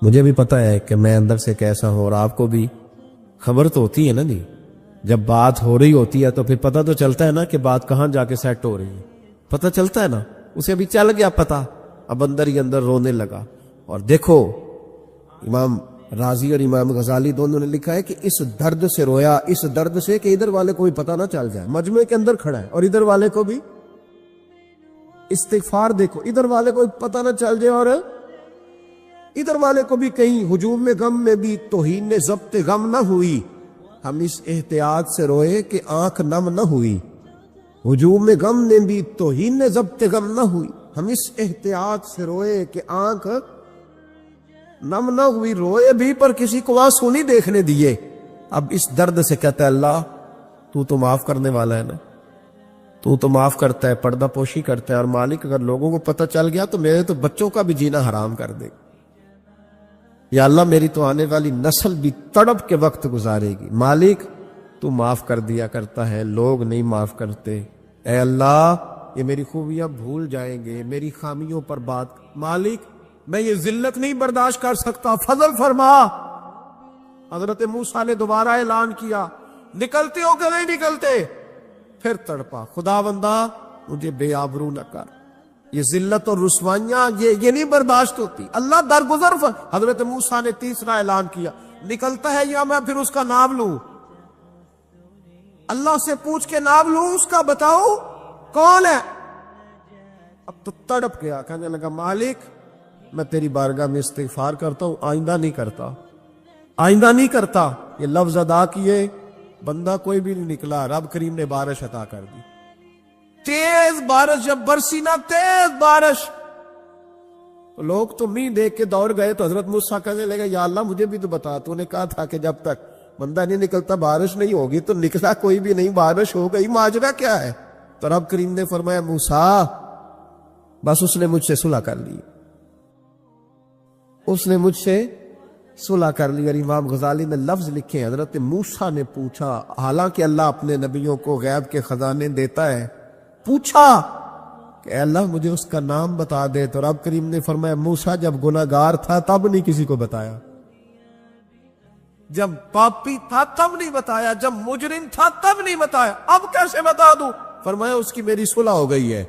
Speaker 2: مجھے بھی پتہ ہے کہ میں اندر سے کیسا ہوں، اور آپ کو بھی خبر تو ہوتی ہے نا جی۔ جب بات ہو رہی ہوتی ہے تو پھر پتہ تو چلتا ہے نا کہ بات کہاں جا کے سیٹ ہو رہی ہے، پتہ چلتا ہے نا۔ اسے ابھی چل گیا پتہ، اب اندر ہی اندر رونے لگا۔ اور دیکھو امام راضی اور امام غزالی دونوں نے لکھا ہے کہ اس درد سے رویا، اس درد سے کہ ادھر والے کو بھی پتہ نہ چل جائے، مجمع کے اندر کھڑا ہے اور ادھر والے کو بھی استغفار دیکھو، ادھر والے کو پتہ نہ چل جائے اور ادھر والے کو بھی کہیں ہجوم میں غم میں بھی توہین نے ضبط غم نہ ہوئی، ہم اس احتیاط سے روئے کہ آنکھ نم نہ ہوئی، ہجوم میں غم نے بھی توہین نے ضبط غم نہ ہوئی، ہم اس احتیاط سے روئے کہ آنکھ نم نہ ہوئی، روئے بھی پر کسی کو آنسو نہیں دیکھنے دیے۔ اب اس درد سے کہتا ہے اللہ تو تو معاف کرنے والا ہے نا، تو تو معاف کرتا ہے، پردہ پوشی کرتا ہے، اور مالک اگر لوگوں کو پتہ چل گیا تو میرے تو بچوں کا بھی جینا حرام کر دے، یا اللہ میری تو آنے والی نسل بھی تڑپ کے وقت گزارے گی۔ مالک تو معاف کر دیا کرتا ہے، لوگ نہیں معاف کرتے، اے اللہ یہ میری خوبیاں بھول جائیں گے، میری خامیوں پر بات، مالک میں یہ ذلت نہیں برداشت کر سکتا، فضل فرما۔ حضرت موسیٰ نے دوبارہ اعلان کیا، نکلتے ہو کہ نہیں نکلتے؟ پھر تڑپا، خدا بندہ مجھے بے آبرو نہ کر، یہ ذلت اور رسوائیاں یہ نہیں برداشت ہوتی، اللہ درگزر۔ حضرت موسیٰ نے تیسرا اعلان کیا، نکلتا ہے یا میں پھر اس کا نام لوں؟ اللہ سے پوچھ کے نام لوں اس کا، بتاؤ کون ہے؟ اب تو تڑپ گیا، کہنے لگا مالک میں تیری بارگاہ میں استغفار کرتا ہوں، آئندہ نہیں کرتا، آئندہ نہیں کرتا۔ یہ لفظ ادا کیے، بندہ کوئی بھی نہیں نکلا، رب کریم نے بارش عطا کر دی، تیز بارش، جب برسی نا تیز بارش، تو لوگ تو می دیکھ کے دوڑ گئے، تو حضرت موسیٰ کہنے لگا یا اللہ مجھے بھی تو بتا، تو نے کہا تھا کہ جب تک بندہ نہیں نکلتا بارش نہیں ہوگی، تو نکلا کوئی بھی نہیں، بارش ہو گئی، ماجرا کیا ہے؟ تو رب کریم نے فرمایا موسیٰ بس اس نے مجھ سے صلح کر لی، اس نے مجھ سے صلح کر لی۔ اور امام غزالی نے لفظ لکھے، حضرت موسیٰ نے پوچھا، حالانکہ اللہ اپنے نبیوں کو غیب کے خزانے دیتا ہے، پوچھا کہ اے اللہ مجھے اس کا نام بتا دے، تو رب کریم نے فرمایا موسیٰ جب گناہگار تھا تب نہیں کسی کو بتایا، جب پاپی تھا تب نہیں بتایا، جب مجرم تھا تب نہیں بتایا، اب کیسے بتا دوں؟ فرمایا اس کی میری صلح ہو گئی ہے،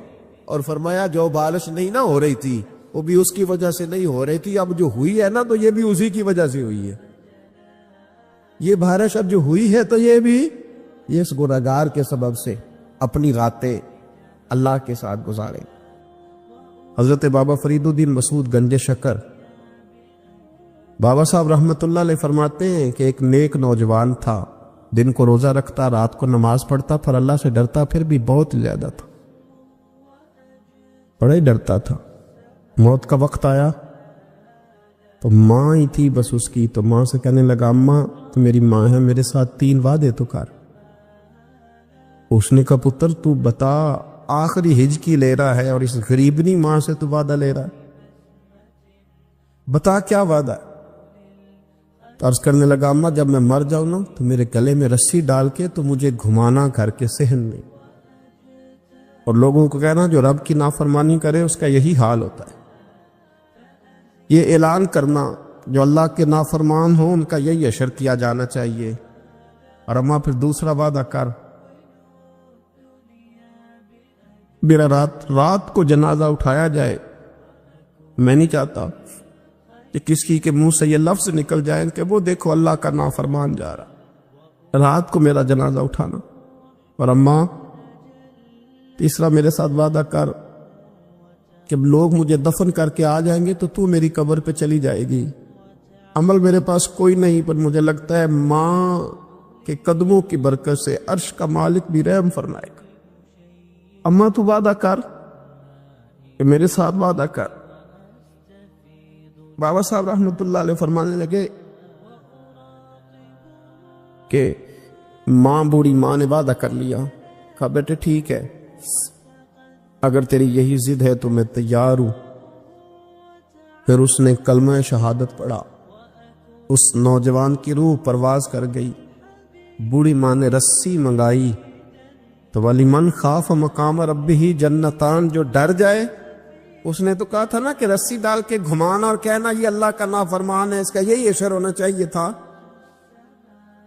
Speaker 2: اور فرمایا جو بارش نہیں نہ ہو رہی تھی وہ بھی اس کی وجہ سے نہیں ہو رہی تھی، اب جو ہوئی ہے نا تو یہ بھی اسی کی وجہ سے ہوئی ہے، یہ بارش اب جو ہوئی ہے تو یہ بھی یہ اس گناہگار کے سبب سے اپنی راتیں اللہ کے ساتھ گزارے۔ حضرت بابا فرید الدین مسعود گنج شکر بابا صاحب رحمت اللہ علیہ فرماتے ہیں کہ ایک نیک نوجوان تھا، دن کو روزہ رکھتا، رات کو نماز پڑھتا، پر اللہ سے ڈرتا پھر بھی بہت زیادہ تھا، بڑا ہی ڈرتا تھا۔ موت کا وقت آیا تو ماں ہی تھی بس اس کی، تو ماں سے کہنے لگا اماں تو میری ماں ہے، میرے ساتھ 3 وعدے تو کر۔ اس نے کہا پتر تو بتا، آخری ہج کی لے رہا ہے اور اس غریبنی ماں سے تو وعدہ لے رہا ہے، بتا کیا وعدہ ہے؟ تو عرض کرنے لگا اماں جب میں مر جاؤں نا تو میرے گلے میں رسی ڈال کے تو مجھے گھمانا گھر کے صحن میں، اور لوگوں کو کہنا جو رب کی نافرمانی کرے اس کا یہی حال ہوتا ہے، یہ اعلان کرنا جو اللہ کے نافرمان ہوں ان کا یہی اشر کیا جانا چاہیے۔ اور اماں پھر دوسرا وعدہ کر، میرا رات کو جنازہ اٹھایا جائے، میں نہیں چاہتا کہ کسی کے منہ سے یہ لفظ نکل جائیں کہ وہ دیکھو اللہ کا نافرمان جا رہا، رات کو میرا جنازہ اٹھانا۔ اور اماں تیسرا میرے ساتھ وعدہ کر کہ لوگ مجھے دفن کر کے آ جائیں گے تو میری قبر پہ چلی جائے گی، عمل میرے پاس کوئی نہیں، پر مجھے لگتا ہے ماں کے قدموں کی برکت سے عرش کا مالک بھی رحم فرمائے گا، اماں تو وعدہ کر کہ میرے ساتھ وعدہ کر۔ بابا صاحب رحمت اللہ علیہ فرمانے لگے کہ ماں بوڑھی ماں نے وعدہ کر لیا، کہا بیٹے ٹھیک ہے اگر تیری یہی ضد ہے تو میں تیار ہوں۔ پھر اس نے کلمہ شہادت پڑھا، اس نوجوان کی روح پرواز کر گئی، بوڑھی ماں نے رسی منگائی تو وَلِمَنْ خَافَ مَقَامَ رَبِّهِ جنتان، جو ڈر جائے، اس نے تو کہا تھا نا کہ رسی ڈال کے گھمانا اور کہنا یہ اللہ کا نافرمان ہے، اس کا یہی اشر ہونا چاہیے تھا،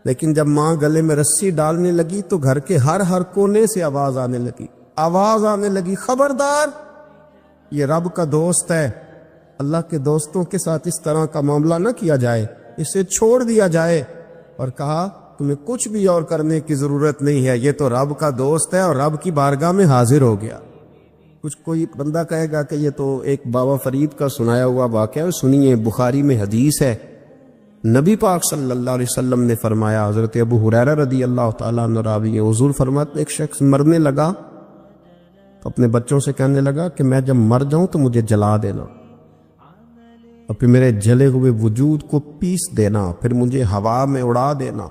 Speaker 2: لیکن جب ماں گلے میں رسی ڈالنے لگی تو گھر کے ہر کونے سے آواز آنے لگی، خبردار یہ رب کا دوست ہے، اللہ کے دوستوں کے ساتھ اس طرح کا معاملہ نہ کیا جائے،
Speaker 1: اسے چھوڑ دیا جائے، اور کہا تمہیں کچھ بھی اور کرنے کی ضرورت نہیں ہے، یہ تو رب کا دوست ہے اور رب کی بارگاہ میں حاضر ہو گیا۔ کچھ کوئی بندہ کہے گا کہ یہ تو ایک بابا فرید کا سنایا ہوا واقعہ ہے، سنیے، بخاری میں حدیث ہے، نبی پاک صلی اللہ علیہ وسلم نے فرمایا، حضرت ابو ہریرہ رضی اللہ تعالیٰ عنہ راوی ہیں، حضور فرماتے ہیں ایک شخص مرنے لگا تو اپنے بچوں سے کہنے لگا کہ میں جب مر جاؤں تو مجھے جلا دینا، اور پھر میرے جلے ہوئے وجود کو پیس دینا، پھر مجھے ہوا میں اڑا دینا،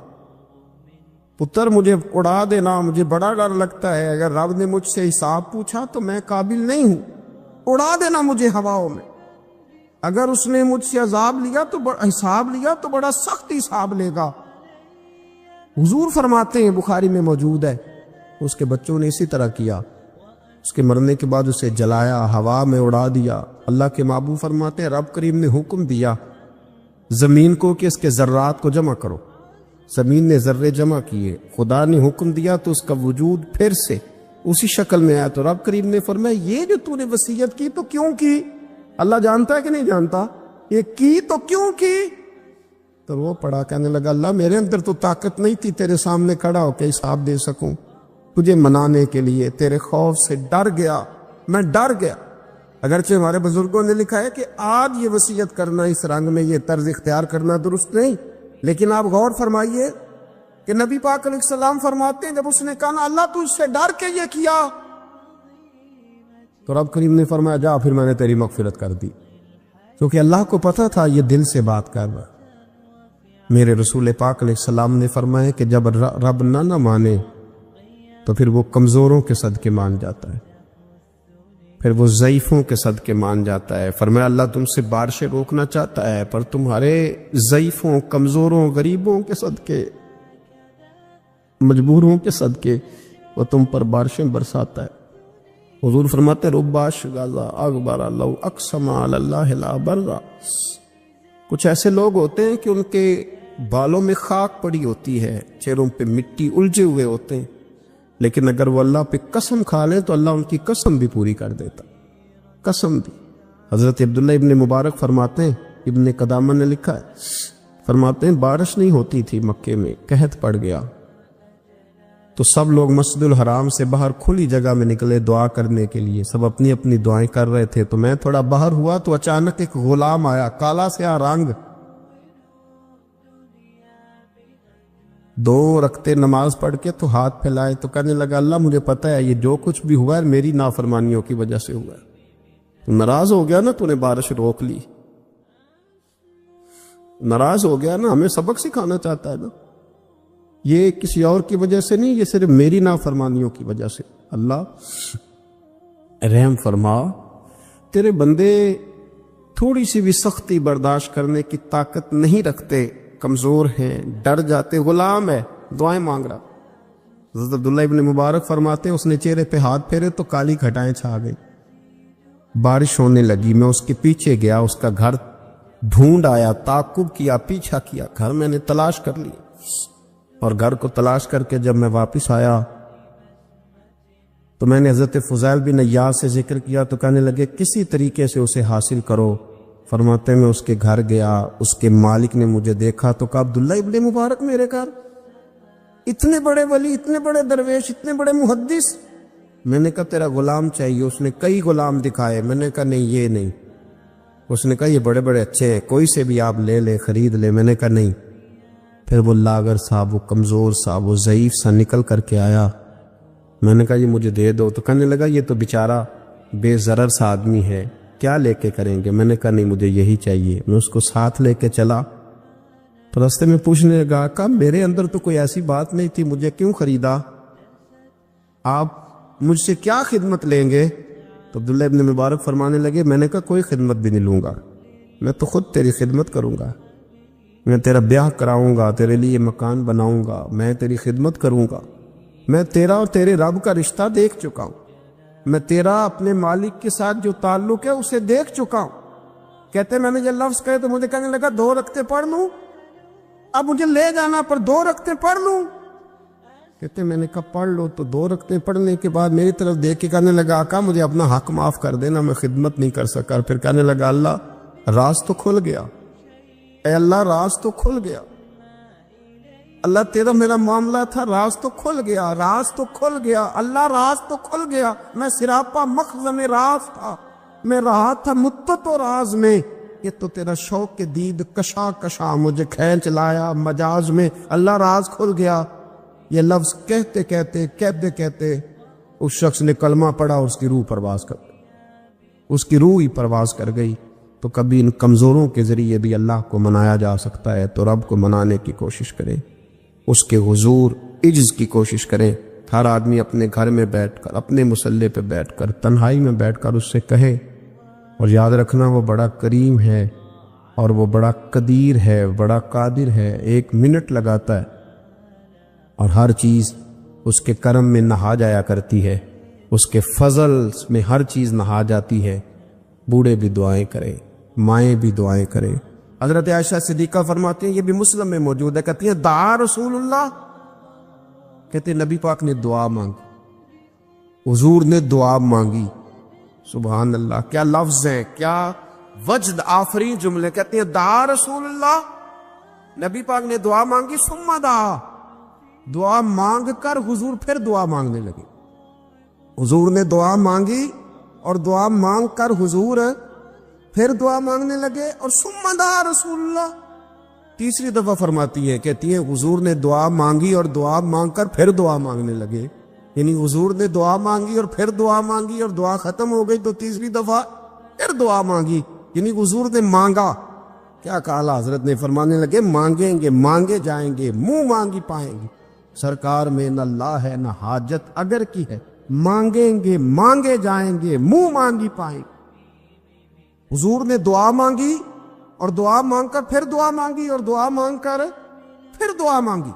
Speaker 1: پتر مجھے اڑا دینا، مجھے بڑا ڈر لگتا ہے، اگر رب نے مجھ سے حساب پوچھا تو میں قابل نہیں ہوں، اڑا دینا مجھے ہواؤں میں، اگر اس نے مجھ سے عذاب لیا تو حساب لیا تو بڑا سخت حساب لے گا۔ حضور فرماتے ہیں، بخاری میں موجود ہے، اس کے بچوں نے اسی طرح کیا، اس کے مرنے کے بعد اسے جلایا، ہوا میں اڑا دیا۔ اللہ کے محبوب فرماتے ہیں رب کریم نے حکم دیا زمین کو کہ اس کے ذرات کو جمع کرو، زمین نے ذرے جمع کیے، خدا نے حکم دیا تو اس کا وجود پھر سے اسی شکل میں آیا، تو رب کریم نے فرمایا یہ جو تو نے وصیت کی تو کیوں کی؟ اللہ جانتا ہے کہ نہیں جانتا؟ یہ کی تو کیوں کی؟ تو وہ پڑا، کہنے لگا اللہ میرے اندر تو طاقت نہیں تھی تیرے سامنے کھڑا ہو کے حساب دے سکوں، تجھے منانے کے لیے تیرے خوف سے ڈر گیا، میں ڈر گیا۔ اگرچہ ہمارے بزرگوں نے لکھا ہے کہ آج یہ وصیت کرنا، اس رنگ میں یہ طرز اختیار کرنا درست نہیں، لیکن آپ غور فرمائیے کہ نبی پاک علیہ السلام فرماتے ہیں جب اس نے کہا نا اللہ تو اس سے ڈر کے یہ کیا، تو رب کریم نے فرمایا جا پھر میں نے تیری مغفرت کر دی، کیونکہ اللہ کو پتا تھا یہ دل سے بات کر رہا۔ میرے رسول پاک علیہ السلام نے فرمایا کہ جب رب نہ مانے تو پھر وہ کمزوروں کے صدقے مان جاتا ہے، پھر وہ ضعیفوں کے صدقے مان جاتا ہے۔ فرمایا اللہ تم سے بارشیں روکنا چاہتا ہے پر تمہارے ضعیفوں، کمزوروں، غریبوں کے صدقے، مجبوروں کے صدقے وہ تم پر بارشیں برساتا ہے۔ حضور فرماتے رباش غازہ اغبر لو اقسم علی اللہ لا برا، کچھ ایسے لوگ ہوتے ہیں کہ ان کے بالوں میں خاک پڑی ہوتی ہے، چہروں پہ مٹی الجھے ہوئے ہوتے ہیں، لیکن اگر وہ اللہ پہ قسم کھا لیں تو اللہ ان کی قسم بھی پوری کر دیتا، قسم بھی۔ حضرت عبداللہ ابن مبارک فرماتے ہیں، ابن قدامہ نے لکھا ہے، فرماتے ہیں بارش نہیں ہوتی تھی مکے میں، قحط پڑ گیا تو سب لوگ مسجد الحرام سے باہر کھلی جگہ میں نکلے دعا کرنے کے لیے، سب اپنی اپنی دعائیں کر رہے تھے، تو میں تھوڑا باہر ہوا تو اچانک ایک غلام آیا، کالا سیاہ رنگ، 2 رکعتیں نماز پڑھ کے تو ہاتھ پھیلائے، تو کہنے لگا اللہ مجھے پتہ ہے یہ جو کچھ بھی ہوا ہے میری نافرمانیوں کی وجہ سے ہوا ہے، تو ناراض ہو گیا نا، تو نے بارش روک لی، ناراض ہو گیا نا، ہمیں سبق سکھانا چاہتا ہے نا، یہ کسی اور کی وجہ سے نہیں، یہ صرف میری نافرمانیوں کی وجہ سے۔ اللہ رحم فرما، تیرے بندے تھوڑی سی بھی سختی برداشت کرنے کی طاقت نہیں رکھتے، کمزور ہیں، ڈر جاتے، غلام ہے، دعائیں مانگ رہا۔ حضرت عبداللہ ابن مبارک فرماتے ہیں اس نے چہرے پہ ہاتھ پھیرے تو کالی گھٹائیں چھا گئی، بارش ہونے لگی، میں اس کے پیچھے گیا، اس کا گھر ڈھونڈ آیا، تعقب کیا، پیچھا کیا، گھر میں نے تلاش کر لی، اور گھر کو تلاش کر کے جب میں واپس آیا تو میں نے حضرت فضیل بن عیاض سے ذکر کیا، تو کہنے لگے کسی طریقے سے اسے حاصل کرو۔ فرماتے میں اس کے گھر گیا، اس کے مالک نے مجھے دیکھا تو کہا عبداللہ ابن مبارک میرے گھر، اتنے بڑے ولی، اتنے بڑے درویش، اتنے بڑے محدث۔ میں نے کہا تیرا غلام چاہیے، اس نے کئی غلام دکھائے، میں نے کہا نہیں یہ نہیں، اس نے کہا یہ بڑے بڑے اچھے ہیں، کوئی سے بھی آپ لے لے، خرید لے، میں نے کہا نہیں۔ پھر وہ لاغر صاحب، وہ کمزور صاحب، وہ ضعیف سا نکل کر کے آیا، میں نے کہا یہ مجھے دے دو، تو کہنے لگا یہ تو بیچارہ بے ضرر سا آدمی ہے، کیا لے کے کریں گے؟ میں نے کہا نہیں مجھے یہی چاہیے۔ میں اس کو ساتھ لے کے چلا تو راستے میں پوچھنے لگا کہ میرے اندر تو کوئی ایسی بات نہیں تھی، مجھے کیوں خریدا؟ آپ مجھ سے کیا خدمت لیں گے؟ تو عبداللہ ابن مبارک فرمانے لگے میں نے کہا کوئی خدمت بھی نہیں لوں گا، میں تو خود تیری خدمت کروں گا، میں تیرا بیاہ کراؤں گا، تیرے لیے مکان بناؤں گا، میں تیری خدمت کروں گا، میں تیرا اور تیرے رب کا رشتہ دیکھ چکا ہوں، میں تیرا اپنے مالک کے ساتھ جو تعلق ہے اسے دیکھ چکا ہوں۔ کہتے میں نے یہ لفظ کہے تو مجھے کہنے لگا 2 رکعتیں پڑھ لوں، اب مجھے لے جانا پر 2 رکعتیں پڑھ لوں۔ کہتے میں نے کہا پڑھ لو، تو 2 رکعتیں پڑھنے کے بعد میری طرف دیکھ کے کہنے لگا آقا مجھے اپنا حق معاف کر دینا، میں خدمت نہیں کر سکا۔ پھر کہنے لگا اللہ راز تو کھل گیا، اے اللہ راز تو کھل گیا، اللہ تیرا میرا معاملہ تھا، راز تو کھل گیا، راز تو کھل گیا، اللہ راز تو کھل گیا، میں سراپا مخزن راز تھا، میں رہا تھا مدت و راز میں، یہ تو تیرا شوق کے دید کشا کشا مجھے کھینچ لایا مجاز میں، اللہ راز کھل گیا۔ یہ لفظ کہتے کہتے اس شخص نے کلمہ پڑھا اور اس کی روح پرواز کر گئی، اس کی روح ہی پرواز کر گئی۔ تو کبھی ان کمزوروں کے ذریعے بھی اللہ کو منایا جا سکتا ہے، تو رب کو منانے کی کوشش کریں، اس کے حضور عجز کی کوشش کریں۔ ہر آدمی اپنے گھر میں بیٹھ کر، اپنے مصلے پہ بیٹھ کر، تنہائی میں بیٹھ کر اس سے کہے، اور یاد رکھنا وہ بڑا کریم ہے اور وہ بڑا قدیر ہے، بڑا قادر ہے، 1 منٹ لگاتا ہے اور ہر چیز اس کے کرم میں نہا جایا کرتی ہے، اس کے فضل میں ہر چیز نہا جاتی ہے۔ بوڑھے بھی دعائیں کریں، مائیں بھی دعائیں کریں۔ حضرت عائشہ صدیقہ فرماتی ہیں، یہ بھی مسلم میں موجود ہے، کہتی ہیں دعا رسول اللہ، کہتے ہیں نبی پاک نے دعا مانگی، حضور نے دعا مانگی۔ سبحان اللہ، کیا لفظ ہیں، کیا وجد آفرین جملے۔ کہتے ہیں دعا رسول اللہ، نبی پاک نے دعا مانگی، ثم دعا، دعا مانگ کر حضور پھر دعا مانگنے لگے۔ حضور نے دعا مانگی اور دعا مانگ کر حضور پھر دعا مانگنے لگے، اور ثم دعا رسول اللہ، تیسری دفعہ فرماتی ہے، کہتی ہیں حضور نے دعا مانگی اور دعا مانگ کر پھر دعا مانگنے لگے، یعنی حضور نے دعا مانگی اور پھر دعا مانگی اور دعا ختم ہو گئی تو تیسری دفعہ پھر دعا مانگی، یعنی حضور نے مانگا۔ کیا کہا حضرت نے، فرمانے لگے مانگیں گے مانگے جائیں گے، منہ مانگی پائیں گے، سرکار میں نہ لا ہے نہ حاجت اگر کی ہے، مانگیں گے مانگے جائیں گے، منہ مانگی پائیں گے۔ حضور نے دعا مانگی اور دعا مانگ کر پھر دعا مانگی اور دعا مانگ کر پھر دعا مانگی۔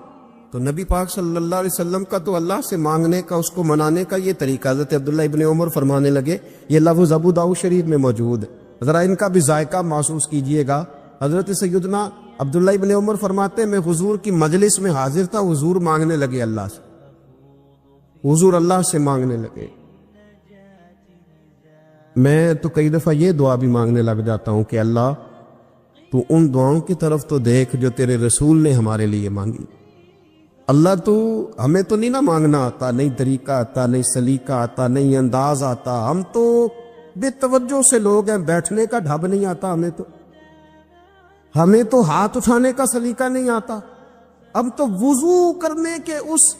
Speaker 1: تو نبی پاک صلی اللہ علیہ وسلم کا تو اللہ سے مانگنے کا، اس کو منانے کا یہ طریقہ۔ حضرت عبداللہ ابن عمر فرمانے لگے، یہ لفظ ابو داؤد شریف میں موجود ہے، ذرا ان کا بھی ذائقہ محسوس کیجئے گا۔ حضرت سیدنا عبداللہ ابن عمر فرماتے ہیں، میں حضور کی مجلس میں حاضر تھا، حضور مانگنے لگے اللہ سے، حضور اللہ سے مانگنے لگے۔ میں تو کئی دفعہ یہ دعا بھی مانگنے لگ جاتا ہوں کہ اللہ تو ان دعاؤں کی طرف تو دیکھ جو تیرے رسول نے ہمارے لیے مانگی۔ اللہ تو ہمیں تو نہیں نہ مانگنا آتا، نہیں طریقہ آتا، نہیں سلیقہ آتا، نہیں انداز آتا، ہم تو بے توجہ سے لوگ ہیں، بیٹھنے کا ڈھب نہیں آتا ہمیں تو ہاتھ اٹھانے کا سلیقہ نہیں آتا، اب تو وضو کرنے کے اس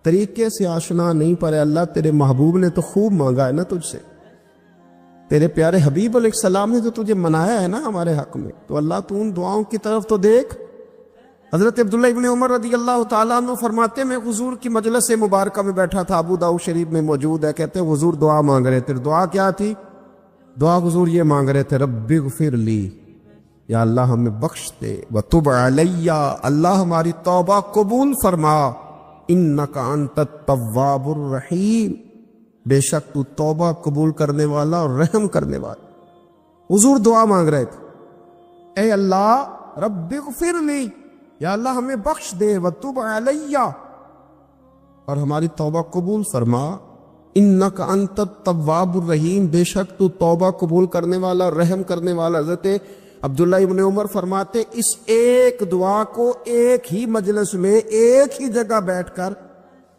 Speaker 1: طریقے سے آشنا نہیں، پر اللہ تیرے محبوب نے تو خوب مانگا ہے نا تجھ سے، تیرے پیارے حبیب علیہ السلام نے تو تجھے منایا ہے نا ہمارے حق میں، تو اللہ تو ان دعاؤں کی طرف تو دیکھ۔ حضرت عبداللہ ابن عمر رضی اللہ تعالیٰ عنہ فرماتے ہیں، میں حضور کی مجلس مبارکہ میں بیٹھا تھا، ابو داؤد شریف میں موجود ہے، کہتے ہیں حضور دعا مانگ رہے تھے۔ دعا کیا تھی؟ دعا حضور یہ مانگ رہے تھے، رب اغفر لی، یا اللہ ہمیں بخش دے، وتب علی، اللہ ہماری توبہ قبول فرما، انک انت التواب الرحیم، بے شک تو توبہ قبول کرنے والا اور رحم کرنے والا۔ حضور دعا مانگ رہے تھے، اے اللہ رب اغفر لی، یا اللہ ہمیں بخش دے، وتب علی، اور ہماری توبہ قبول فرما، انک انت التواب الرحیم، بے شک تو توبہ قبول کرنے والا اور رحم کرنے والا۔ حضرت عبداللہ ابن عمر فرماتے، اس ایک دعا کو ایک ہی مجلس میں ایک ہی جگہ بیٹھ کر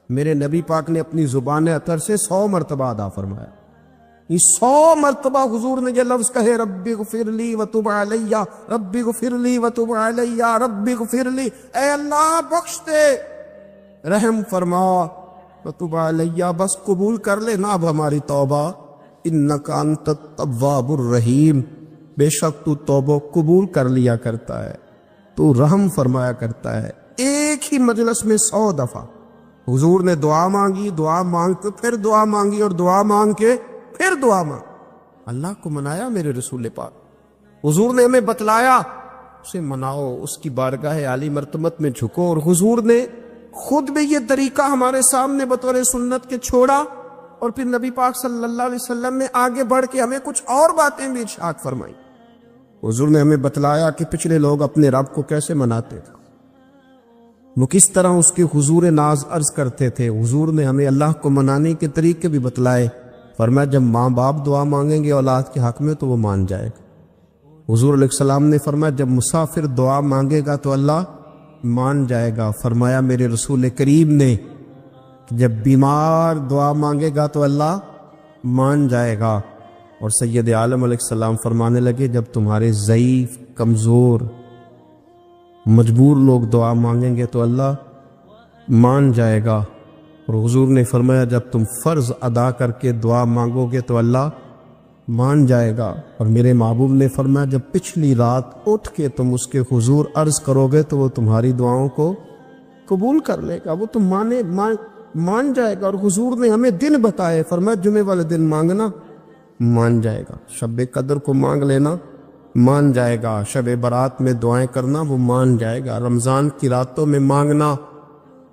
Speaker 1: میرے نبی پاک نے اپنی زبان اطہر سے 100 مرتبہ ادا فرمایا۔ یہ 100 مرتبہ حضور نے یہ لفظ کہے، رب اغفر لی وتب علی، رب اغفر لی وتب علی، رب اغفر لی، اے اللہ بخش دے، رحم فرما، وتب علی، بس قبول کر لے نا اب ہماری توبہ، انک انت التواب الرحیم، بے شک تو توبہ قبول کر لیا کرتا ہے، تو رحم فرمایا کرتا ہے۔ ایک ہی مجلس میں 100 دفعہ حضور نے دعا مانگی، دعا مانگ کے پھر دعا مانگی، اور دعا مانگ کے پھر دعا مانگ، اللہ کو منایا میرے رسول پاک۔ حضور نے ہمیں بتلایا، اسے مناؤ، اس کی بارگاہ عالی مرتبت میں جھکو، اور حضور نے خود بھی یہ طریقہ ہمارے سامنے بطور سنت کے چھوڑا، اور پھر نبی پاک صلی اللہ علیہ وسلم نے آگے بڑھ کے ہمیں کچھ اور باتیں بھی ارشاد فرمائی۔ حضور نے ہمیں بتلایا کہ پچھلے لوگ اپنے رب کو کیسے مناتے تھے، وہ کس طرح اس کے حضور ناز عرض کرتے تھے۔ حضور نے ہمیں اللہ کو منانے کے طریقے بھی بتلائے، فرمایا جب ماں باپ دعا مانگیں گے اولاد کے حق میں تو وہ مان جائے گا، حضور علیہ السلام نے فرمایا جب مسافر دعا مانگے گا تو اللہ مان جائے گا. فرمایا میرے رسول کریم نے کہ جب بیمار دعا مانگے گا تو اللہ مان جائے گا. اور سید عالم علیہ السلام فرمانے لگے جب تمہارے ضعیف، کمزور، مجبور لوگ دعا مانگیں گے تو اللہ مان جائے گا. اور حضور نے فرمایا جب تم فرض ادا کر کے دعا مانگو گے تو اللہ مان جائے گا. اور میرے محبوب نے فرمایا جب پچھلی رات اٹھ کے تم اس کے حضور عرض کرو گے تو وہ تمہاری دعاؤں کو قبول کر لے گا، وہ تم مان جائے گا. اور حضور نے ہمیں دن بتائے، فرمایا جمعے والے دن مانگنا مان جائے گا، شب قدر کو مانگ لینا مان جائے گا، شب برات میں دعائیں کرنا وہ مان جائے گا، رمضان کی راتوں میں مانگنا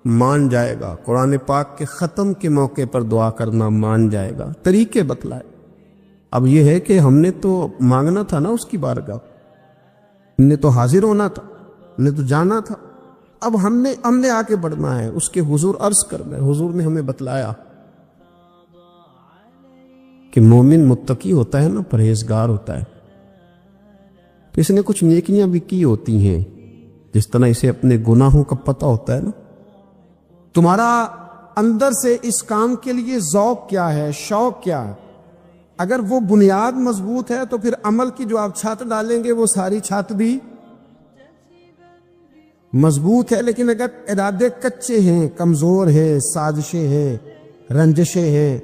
Speaker 1: مان جائے گا، قرآن پاک کے ختم کے موقع پر دعا کرنا مان جائے گا. طریقے بتلائے. اب یہ ہے کہ ہم نے تو مانگنا تھا نا اس کی بارگاہ، ہم نے تو حاضر ہونا تھا، ہم نے تو جانا تھا. اب ہم نے آگے بڑھنا ہے، اس کے حضور عرض کرنا ہے. حضور نے ہمیں بتلایا کہ مومن متقی ہوتا ہے نا، پرہیزگار ہوتا ہے، تو اس نے کچھ نیکیاں بھی کی ہوتی ہیں، جس طرح اسے اپنے گناہوں کا پتہ ہوتا ہے نا. تمہارا اندر سے اس کام کے لیے ذوق کیا ہے، شوق کیا ہے. اگر وہ بنیاد مضبوط ہے تو پھر عمل کی جو آپ چھت ڈالیں گے وہ ساری چھت بھی مضبوط ہے. لیکن اگر ارادے کچے ہیں، کمزور ہیں، سازشیں ہیں، رنجشیں ہیں،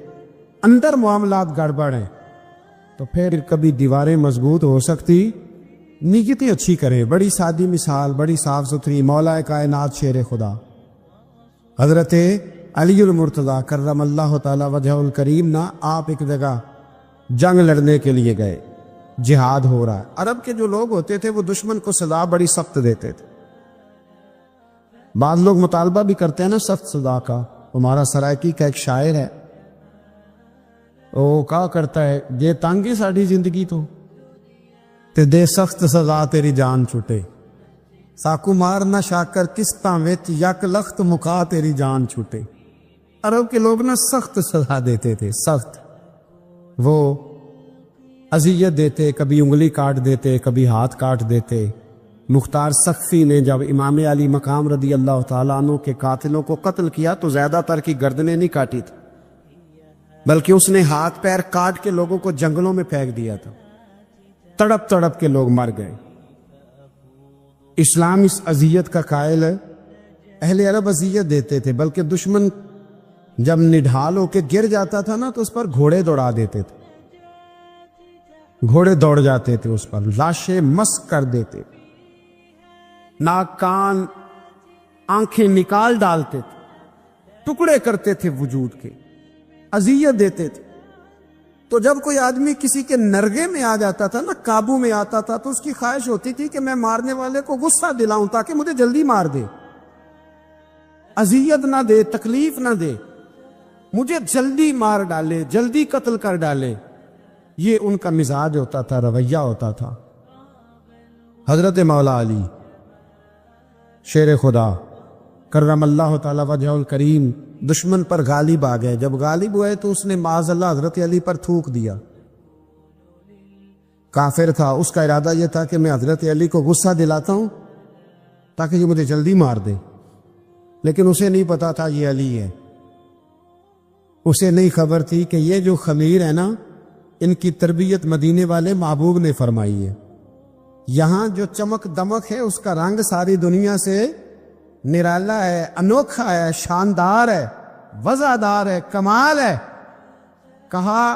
Speaker 1: اندر معاملات گڑبڑ ہیں، تو پھر کبھی دیواریں مضبوط ہو سکتی. نیتیں اچھی کریں. بڑی سادی مثال، بڑی صاف ستھری، مولا کائنات شیر خدا حضرت علی المرتضیٰ کرم اللہ تعالی وجہ الکریم نا، آپ ایک جگہ جنگ لڑنے کے لیے گئے، جہاد ہو رہا ہے. عرب کے جو لوگ ہوتے تھے وہ دشمن کو سزا بڑی سخت دیتے تھے. بعض لوگ مطالبہ بھی کرتے ہیں نا سخت سزا کا. ہمارا سرائکی کا ایک شاعر ہے، وہ کہا کرتا ہے یہ تانگی ساڑھی زندگی تو تے دے سخت سزا تیری جان چھٹے، ساکو مار نہ شاکر کستاں وچ یک لخت مکا تیری جان چھٹے. عرب کے لوگ نا سخت سزا دیتے تھے، سخت. وہ اذیت دیتے، کبھی انگلی کاٹ دیتے، کبھی ہاتھ کاٹ دیتے. مختار سقفی نے جب امام علی مقام رضی اللہ تعالیٰ عنہ کے قاتلوں کو قتل کیا تو زیادہ تر کی گردنیں نہیں کاٹی تھی، بلکہ اس نے ہاتھ پیر کاٹ کے لوگوں کو جنگلوں میں پھینک دیا تھا. تڑپ تڑپ کے لوگ مر گئے. اسلام اس اذیت کا قائل ہے. اہل عرب اذیت دیتے تھے، بلکہ دشمن جب نڈھال ہو کے گر جاتا تھا نا تو اس پر گھوڑے دوڑا دیتے تھے، گھوڑے دوڑ جاتے تھے اس پر، لاشیں مسک کر دیتے، ناک کان آنکھیں نکال ڈالتے تھے، ٹکڑے کرتے تھے وجود کے، اذیت دیتے تھے. تو جب کوئی آدمی کسی کے نرگے میں آ جاتا تھا نا، قابو میں آتا تھا، تو اس کی خواہش ہوتی تھی کہ میں مارنے والے کو غصہ دلاؤں تاکہ مجھے جلدی مار دے، اذیت نہ دے، تکلیف نہ دے، مجھے جلدی مار ڈالے، جلدی قتل کر ڈالے. یہ ان کا مزاج ہوتا تھا، رویہ ہوتا تھا. حضرت مولا علی شیر خدا کرم اللہ تعالی وجہ الکریم دشمن پر غالب آ گئے. جب غالب ہوئے تو اس نے معاذ اللہ حضرت علی پر تھوک دیا. کافر تھا، اس کا ارادہ یہ تھا کہ میں حضرت علی کو غصہ دلاتا ہوں تاکہ یہ مجھے جلدی مار دے، لیکن اسے نہیں پتا تھا یہ علی ہے. اسے نہیں خبر تھی کہ یہ جو خمیر ہے نا، ان کی تربیت مدینے والے محبوب نے فرمائی ہے. یہاں جو چمک دمک ہے اس کا رنگ ساری دنیا سے نرالا ہے، انوکھا ہے، شاندار ہے، وزادار ہے، کمال ہے. کہا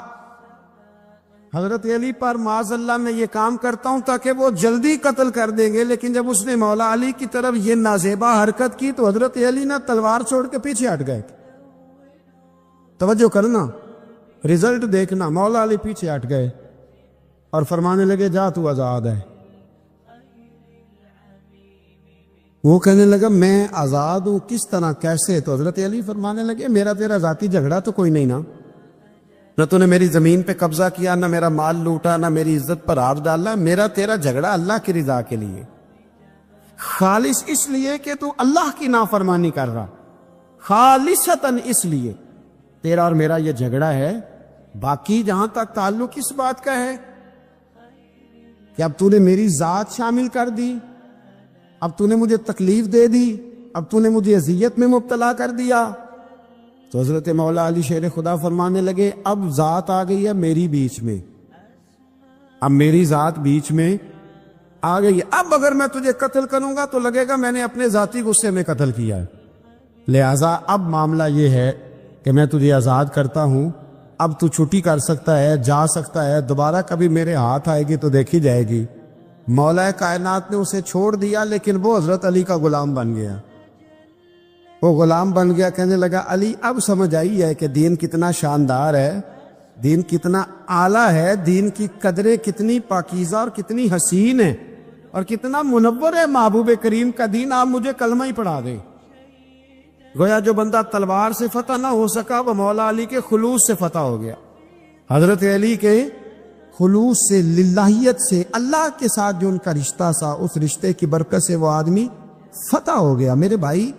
Speaker 1: حضرت علی پر معاذ اللہ میں یہ کام کرتا ہوں تاکہ وہ جلدی قتل کر دیں گے. لیکن جب اس نے مولا علی کی طرف یہ نازیبا حرکت کی تو حضرت علی نے تلوار چھوڑ کے پیچھے ہٹ گئے. توجہ کرنا، رزلٹ دیکھنا. مولا علی پیچھے ہٹ گئے اور فرمانے لگے جا تو آزاد ہے. وہ کہنے لگا میں آزاد ہوں، کس طرح، کیسے؟ تو حضرت علی فرمانے لگے میرا تیرا ذاتی جھگڑا تو کوئی نہیں نا، نہ تو نے میری زمین پہ قبضہ کیا، نہ میرا مال لوٹا، نہ میری عزت پر ہاتھ ڈالا. میرا تیرا جھگڑا اللہ کی رضا کے لیے، خالص اس لیے کہ تو اللہ کی نافرمانی کر رہا، خالصتاً اس لیے تیرا اور میرا یہ جھگڑا ہے. باقی جہاں تک تعلق اس بات کا ہے کہ اب تو نے میری ذات شامل کر دی، اب تو نے مجھے تکلیف دے دی، اب تو نے مجھے اذیت میں مبتلا کر دیا۔ تو حضرت مولا علی شیر خدا فرمانے لگے اب ذات آ گئی ہے میری بیچ میں، اب میری ذات بیچ میں آ گئی ہے، اب اگر میں تجھے قتل کروں گا تو لگے گا میں نے اپنے ذاتی غصے میں قتل کیا ہے، لہٰذا اب معاملہ یہ ہے کہ میں تجھے آزاد کرتا ہوں، اب تو چھٹی کر سکتا ہے، جا سکتا ہے، دوبارہ کبھی میرے ہاتھ آئے گی تو دیکھی جائے گی۔ مولا کائنات نے اسے چھوڑ دیا، لیکن وہ حضرت علی کا غلام بن گیا، وہ غلام بن گیا۔ کہنے لگا علی اب سمجھ آئی ہے کہ دین کتنا شاندار ہے، دین کتنا اعلیٰ ہے، دین کی قدریں کتنی پاکیزہ اور کتنی حسین ہے اور کتنا منور ہے محبوب کریم کا دین، آپ مجھے کلمہ ہی پڑھا دیں۔ گویا جو بندہ تلوار سے فتح نہ ہو سکا وہ مولا علی کے خلوص سے فتح ہو گیا، حضرت علی کے خلوص سے، للہیت سے، اللہ کے ساتھ جو ان کا رشتہ تھا اس رشتے کی برکت سے وہ آدمی فتح ہو گیا۔ میرے بھائی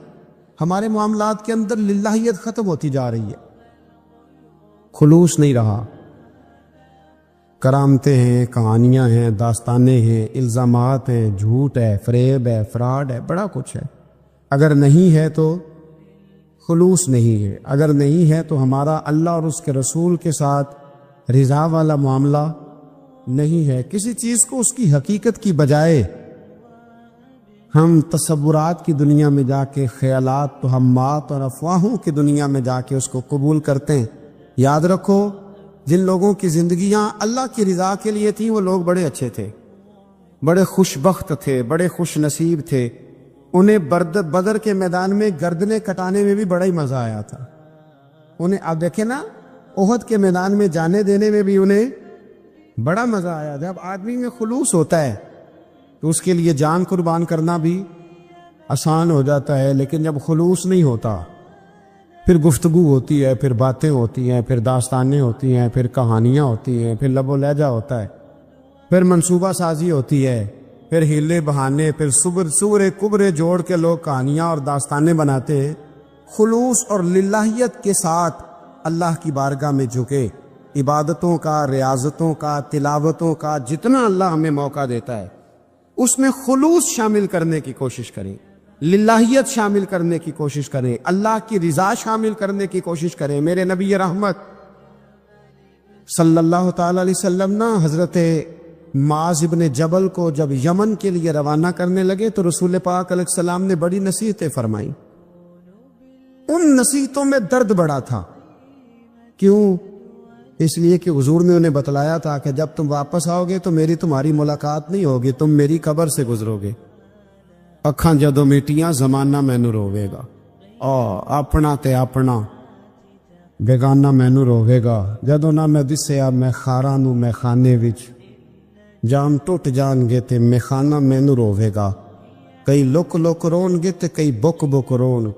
Speaker 1: ہمارے معاملات کے اندر للہیت ختم ہوتی جا رہی ہے، خلوص نہیں رہا، کرامتیں ہیں، کہانیاں ہیں، داستانیں ہیں، الزامات ہیں، جھوٹ ہے، فریب ہے، فراڈ ہے، بڑا کچھ ہے۔ اگر نہیں ہے تو خلوص نہیں ہے، اگر نہیں ہے تو ہمارا اللہ اور اس کے رسول کے ساتھ رضا والا معاملہ نہیں ہے۔ کسی چیز کو اس کی حقیقت کی بجائے ہم تصورات کی دنیا میں جا کے، خیالات، توہمات اور افواہوں کی دنیا میں جا کے اس کو قبول کرتے ہیں۔ یاد رکھو جن لوگوں کی زندگیاں اللہ کی رضا کے لیے تھیں وہ لوگ بڑے اچھے تھے، بڑے خوش بخت تھے، بڑے خوش نصیب تھے، انہیں بدر کے میدان میں گردنیں کٹانے میں بھی بڑا ہی مزہ آیا تھا انہیں۔ آپ دیکھیں نا احد کے میدان میں جانے دینے میں بھی انہیں بڑا مزہ آیا۔ جب آدمی میں خلوص ہوتا ہے تو اس کے لیے جان قربان کرنا بھی آسان ہو جاتا ہے، لیکن جب خلوص نہیں ہوتا پھر گفتگو ہوتی ہے، پھر باتیں ہوتی ہیں، پھر داستانیں ہوتی ہیں، پھر کہانیاں ہوتی ہیں، پھر لب و لہجہ ہوتا ہے، پھر منصوبہ سازی ہوتی ہے، پھر ہیلے بہانے، پھر سورے کبرے جوڑ کے لوگ کہانیاں اور داستانیں بناتے ہیں۔ خلوص اور للہیت کے ساتھ اللہ کی بارگاہ میں جھکے، عبادتوں کا، ریاضتوں کا، تلاوتوں کا جتنا اللہ ہمیں موقع دیتا ہے اس میں خلوص شامل کرنے کی کوشش کریں، للہیت شامل کرنے کی کوشش کریں، اللہ کی رضا شامل کرنے کی کوشش کریں۔ میرے نبی رحمت صلی اللہ تعالی علیہ وسلم نا حضرت معاذ ابن جبل کو جب یمن کے لیے روانہ کرنے لگے تو رسول پاک علیہ السلام نے بڑی نصیحتیں فرمائیں۔ ان نصیحتوں میں درد بڑا تھا، کیوں؟ اس لیے کہ حضور نے انہیں بتلایا تھا کہ جب تم واپس آؤ گے تو میری تمہاری ملاقات نہیں ہوگی، تم میری قبر سے گزرو گے۔ اکھاں جدوں میٹیاں زمانہ مینوں روے گا، اپنا تے اپنا بیگانہ مینوں روے گا، جدوں نہ میں دسیا میں خاراں نوں میں خانے وچ، جام ٹوٹ جان گے تے میں خانہ مینوں روے گا۔ کئی لک لک رون گے تے کئی بک بک رون،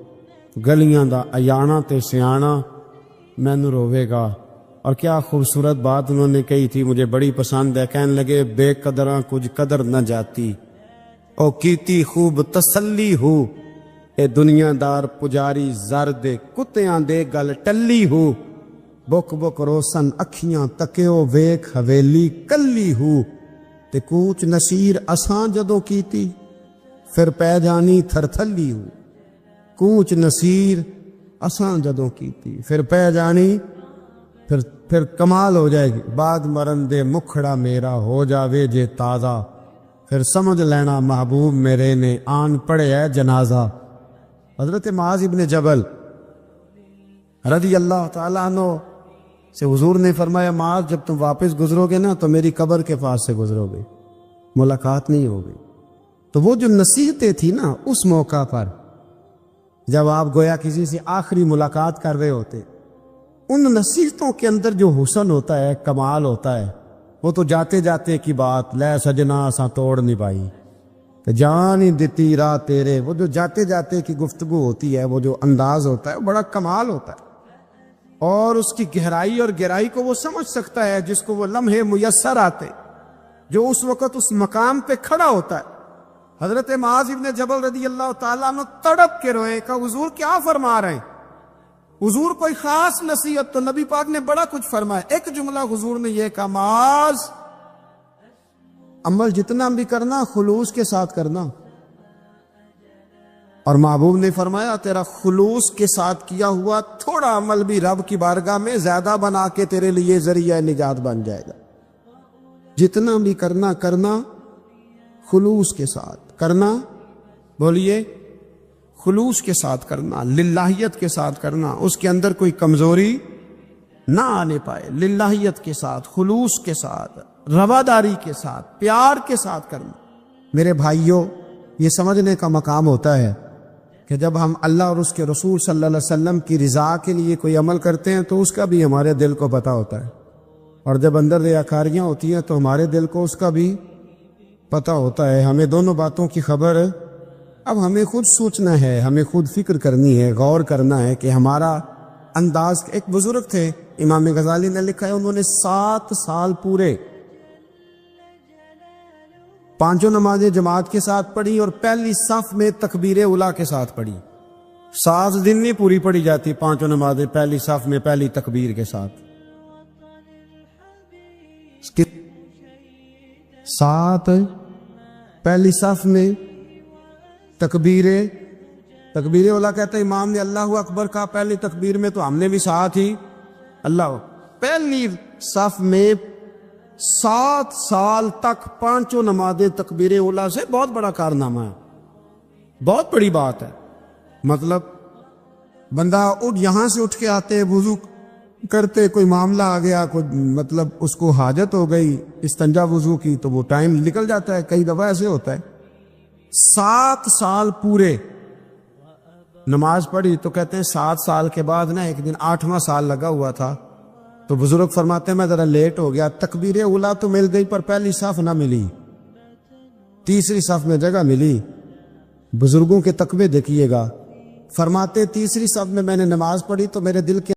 Speaker 1: گلیاں دا ایانا تے سیانا مینوں روے گا۔ اور کیا خوبصورت بات انہوں نے کہی تھی، مجھے بڑی پسند ہے۔ کہنے لگے بے قدراں کچھ قدر نہ جاتی، او کیتی خوب تسلی ہو، اے دنیا دار پجاری زر دے کتیاں دے گل ٹلی ہو، بک بک روسن اکھیاں تکیو ویکھ حویلی کلی ہو، تے کوچ نصیر اساں جدوں کیتی پھر پہ جانی تھر تھلی ہو۔ کوچ نصیر اساں جدوں کیتی پھر پہ جانی، پھر کمال ہو جائے گی۔ بعد مرن دے مکھڑا میرا ہو جاوے جے تازہ، پھر سمجھ لینا محبوب میرے نے آن پڑے ہے جنازہ۔ حضرت معاذ ابن جبل رضی اللہ تعالیٰ عنہ سے حضور نے فرمایا معاذ جب تم واپس گزرو گے نا تو میری قبر کے پاس سے گزرو گے، ملاقات نہیں ہوگی۔ تو وہ جو نصیحتیں تھی نا اس موقع پر جب آپ گویا کسی سے آخری ملاقات کر رہے ہوتے، ان نصیحتوں کے اندر جو حسن ہوتا ہے، کمال ہوتا ہے، وہ تو جاتے جاتے کی بات، لے سجنا اساں توڑ نہیں پائی کہ جان ہی دتی راہ تیرے، وہ جو جاتے جاتے کی گفتگو ہوتی ہے، وہ جو انداز ہوتا ہے وہ بڑا کمال ہوتا ہے، اور اس کی گہرائی اور گہرائی کو وہ سمجھ سکتا ہے جس کو وہ لمحے میسر آتے، جو اس وقت اس مقام پہ کھڑا ہوتا ہے۔ حضرت معاذ ابن جبل رضی اللہ تعالیٰ عنہ تڑپ کے روئے کہ حضور کیا فرما رہے ہیں؟ حضور کوئی خاص نصیحت تو نبی پاک نے بڑا کچھ فرمایا۔ ایک جملہ حضور نے یہ کہا، معاذ عمل جتنا بھی کرنا خلوص کے ساتھ کرنا. اور محبوب نے فرمایا تیرا خلوص کے ساتھ کیا ہوا تھوڑا عمل بھی رب کی بارگاہ میں زیادہ بنا کے تیرے لیے ذریعہ نجات بن جائے گا. جتنا بھی کرنا خلوص کے ساتھ کرنا. بولیے خلوص کے ساتھ کرنا, للہیت کے ساتھ کرنا, اس کے اندر کوئی کمزوری نہ آنے پائے. للہیت کے ساتھ, خلوص کے ساتھ, رواداری کے ساتھ, پیار کے ساتھ کرنا. میرے بھائیوں, یہ سمجھنے کا مقام ہوتا ہے کہ جب ہم اللہ اور اس کے رسول صلی اللہ علیہ وسلم کی رضا کے لیے کوئی عمل کرتے ہیں تو اس کا بھی ہمارے دل کو پتہ ہوتا ہے, اور جب اندر ریاکاریاں ہوتی ہیں تو ہمارے دل کو اس کا بھی پتہ ہوتا ہے. ہمیں دونوں باتوں کی خبر اب ہمیں خود سوچنا ہے, ہمیں خود فکر کرنی ہے, غور کرنا ہے کہ ہمارا انداز. ایک بزرگ تھے امام غزالی نے لکھا ہے, انہوں نے 7 سال پورے 5 نمازیں جماعت کے ساتھ پڑھی اور پہلی صف میں تکبیر اولیٰ کے ساتھ پڑھی. 7 دن نہیں پوری پڑھی جاتی 5 نمازیں پہلی صف میں پہلی تکبیر کے ساتھ. 7 پہلی صف میں تکبیر اولیٰ کہتے ہیں. امام نے اللہ اکبر کہا پہلی تکبیر میں تو ہم نے بھی ساتھ ہی اللہ. پہلی صف میں 7 سال تک 5 نمازیں تکبیر اولیٰ سے بہت بڑا کارنامہ ہے, بہت بڑی بات ہے. مطلب بندہ یہاں سے اٹھ کے آتے, وضو کرتے, کوئی معاملہ آ گیا, کوئی مطلب اس کو حاجت ہو گئی استنجا وضو کی, تو وہ ٹائم نکل جاتا ہے. کئی دفعہ ایسے ہوتا ہے. 7 سال پورے نماز پڑھی تو کہتے ہیں 7 سال کے بعد نا ایک دن 8واں سال لگا ہوا تھا, تو بزرگ فرماتے ہیں میں ذرا لیٹ ہو گیا, تکبیر اولیٰ تو مل گئی پر پہلی صف نہ ملی, تیسری صف میں جگہ ملی. بزرگوں کے تقوی دیکھیے گا, فرماتے تیسری صف میں میں نے نماز پڑھی تو میرے دل کے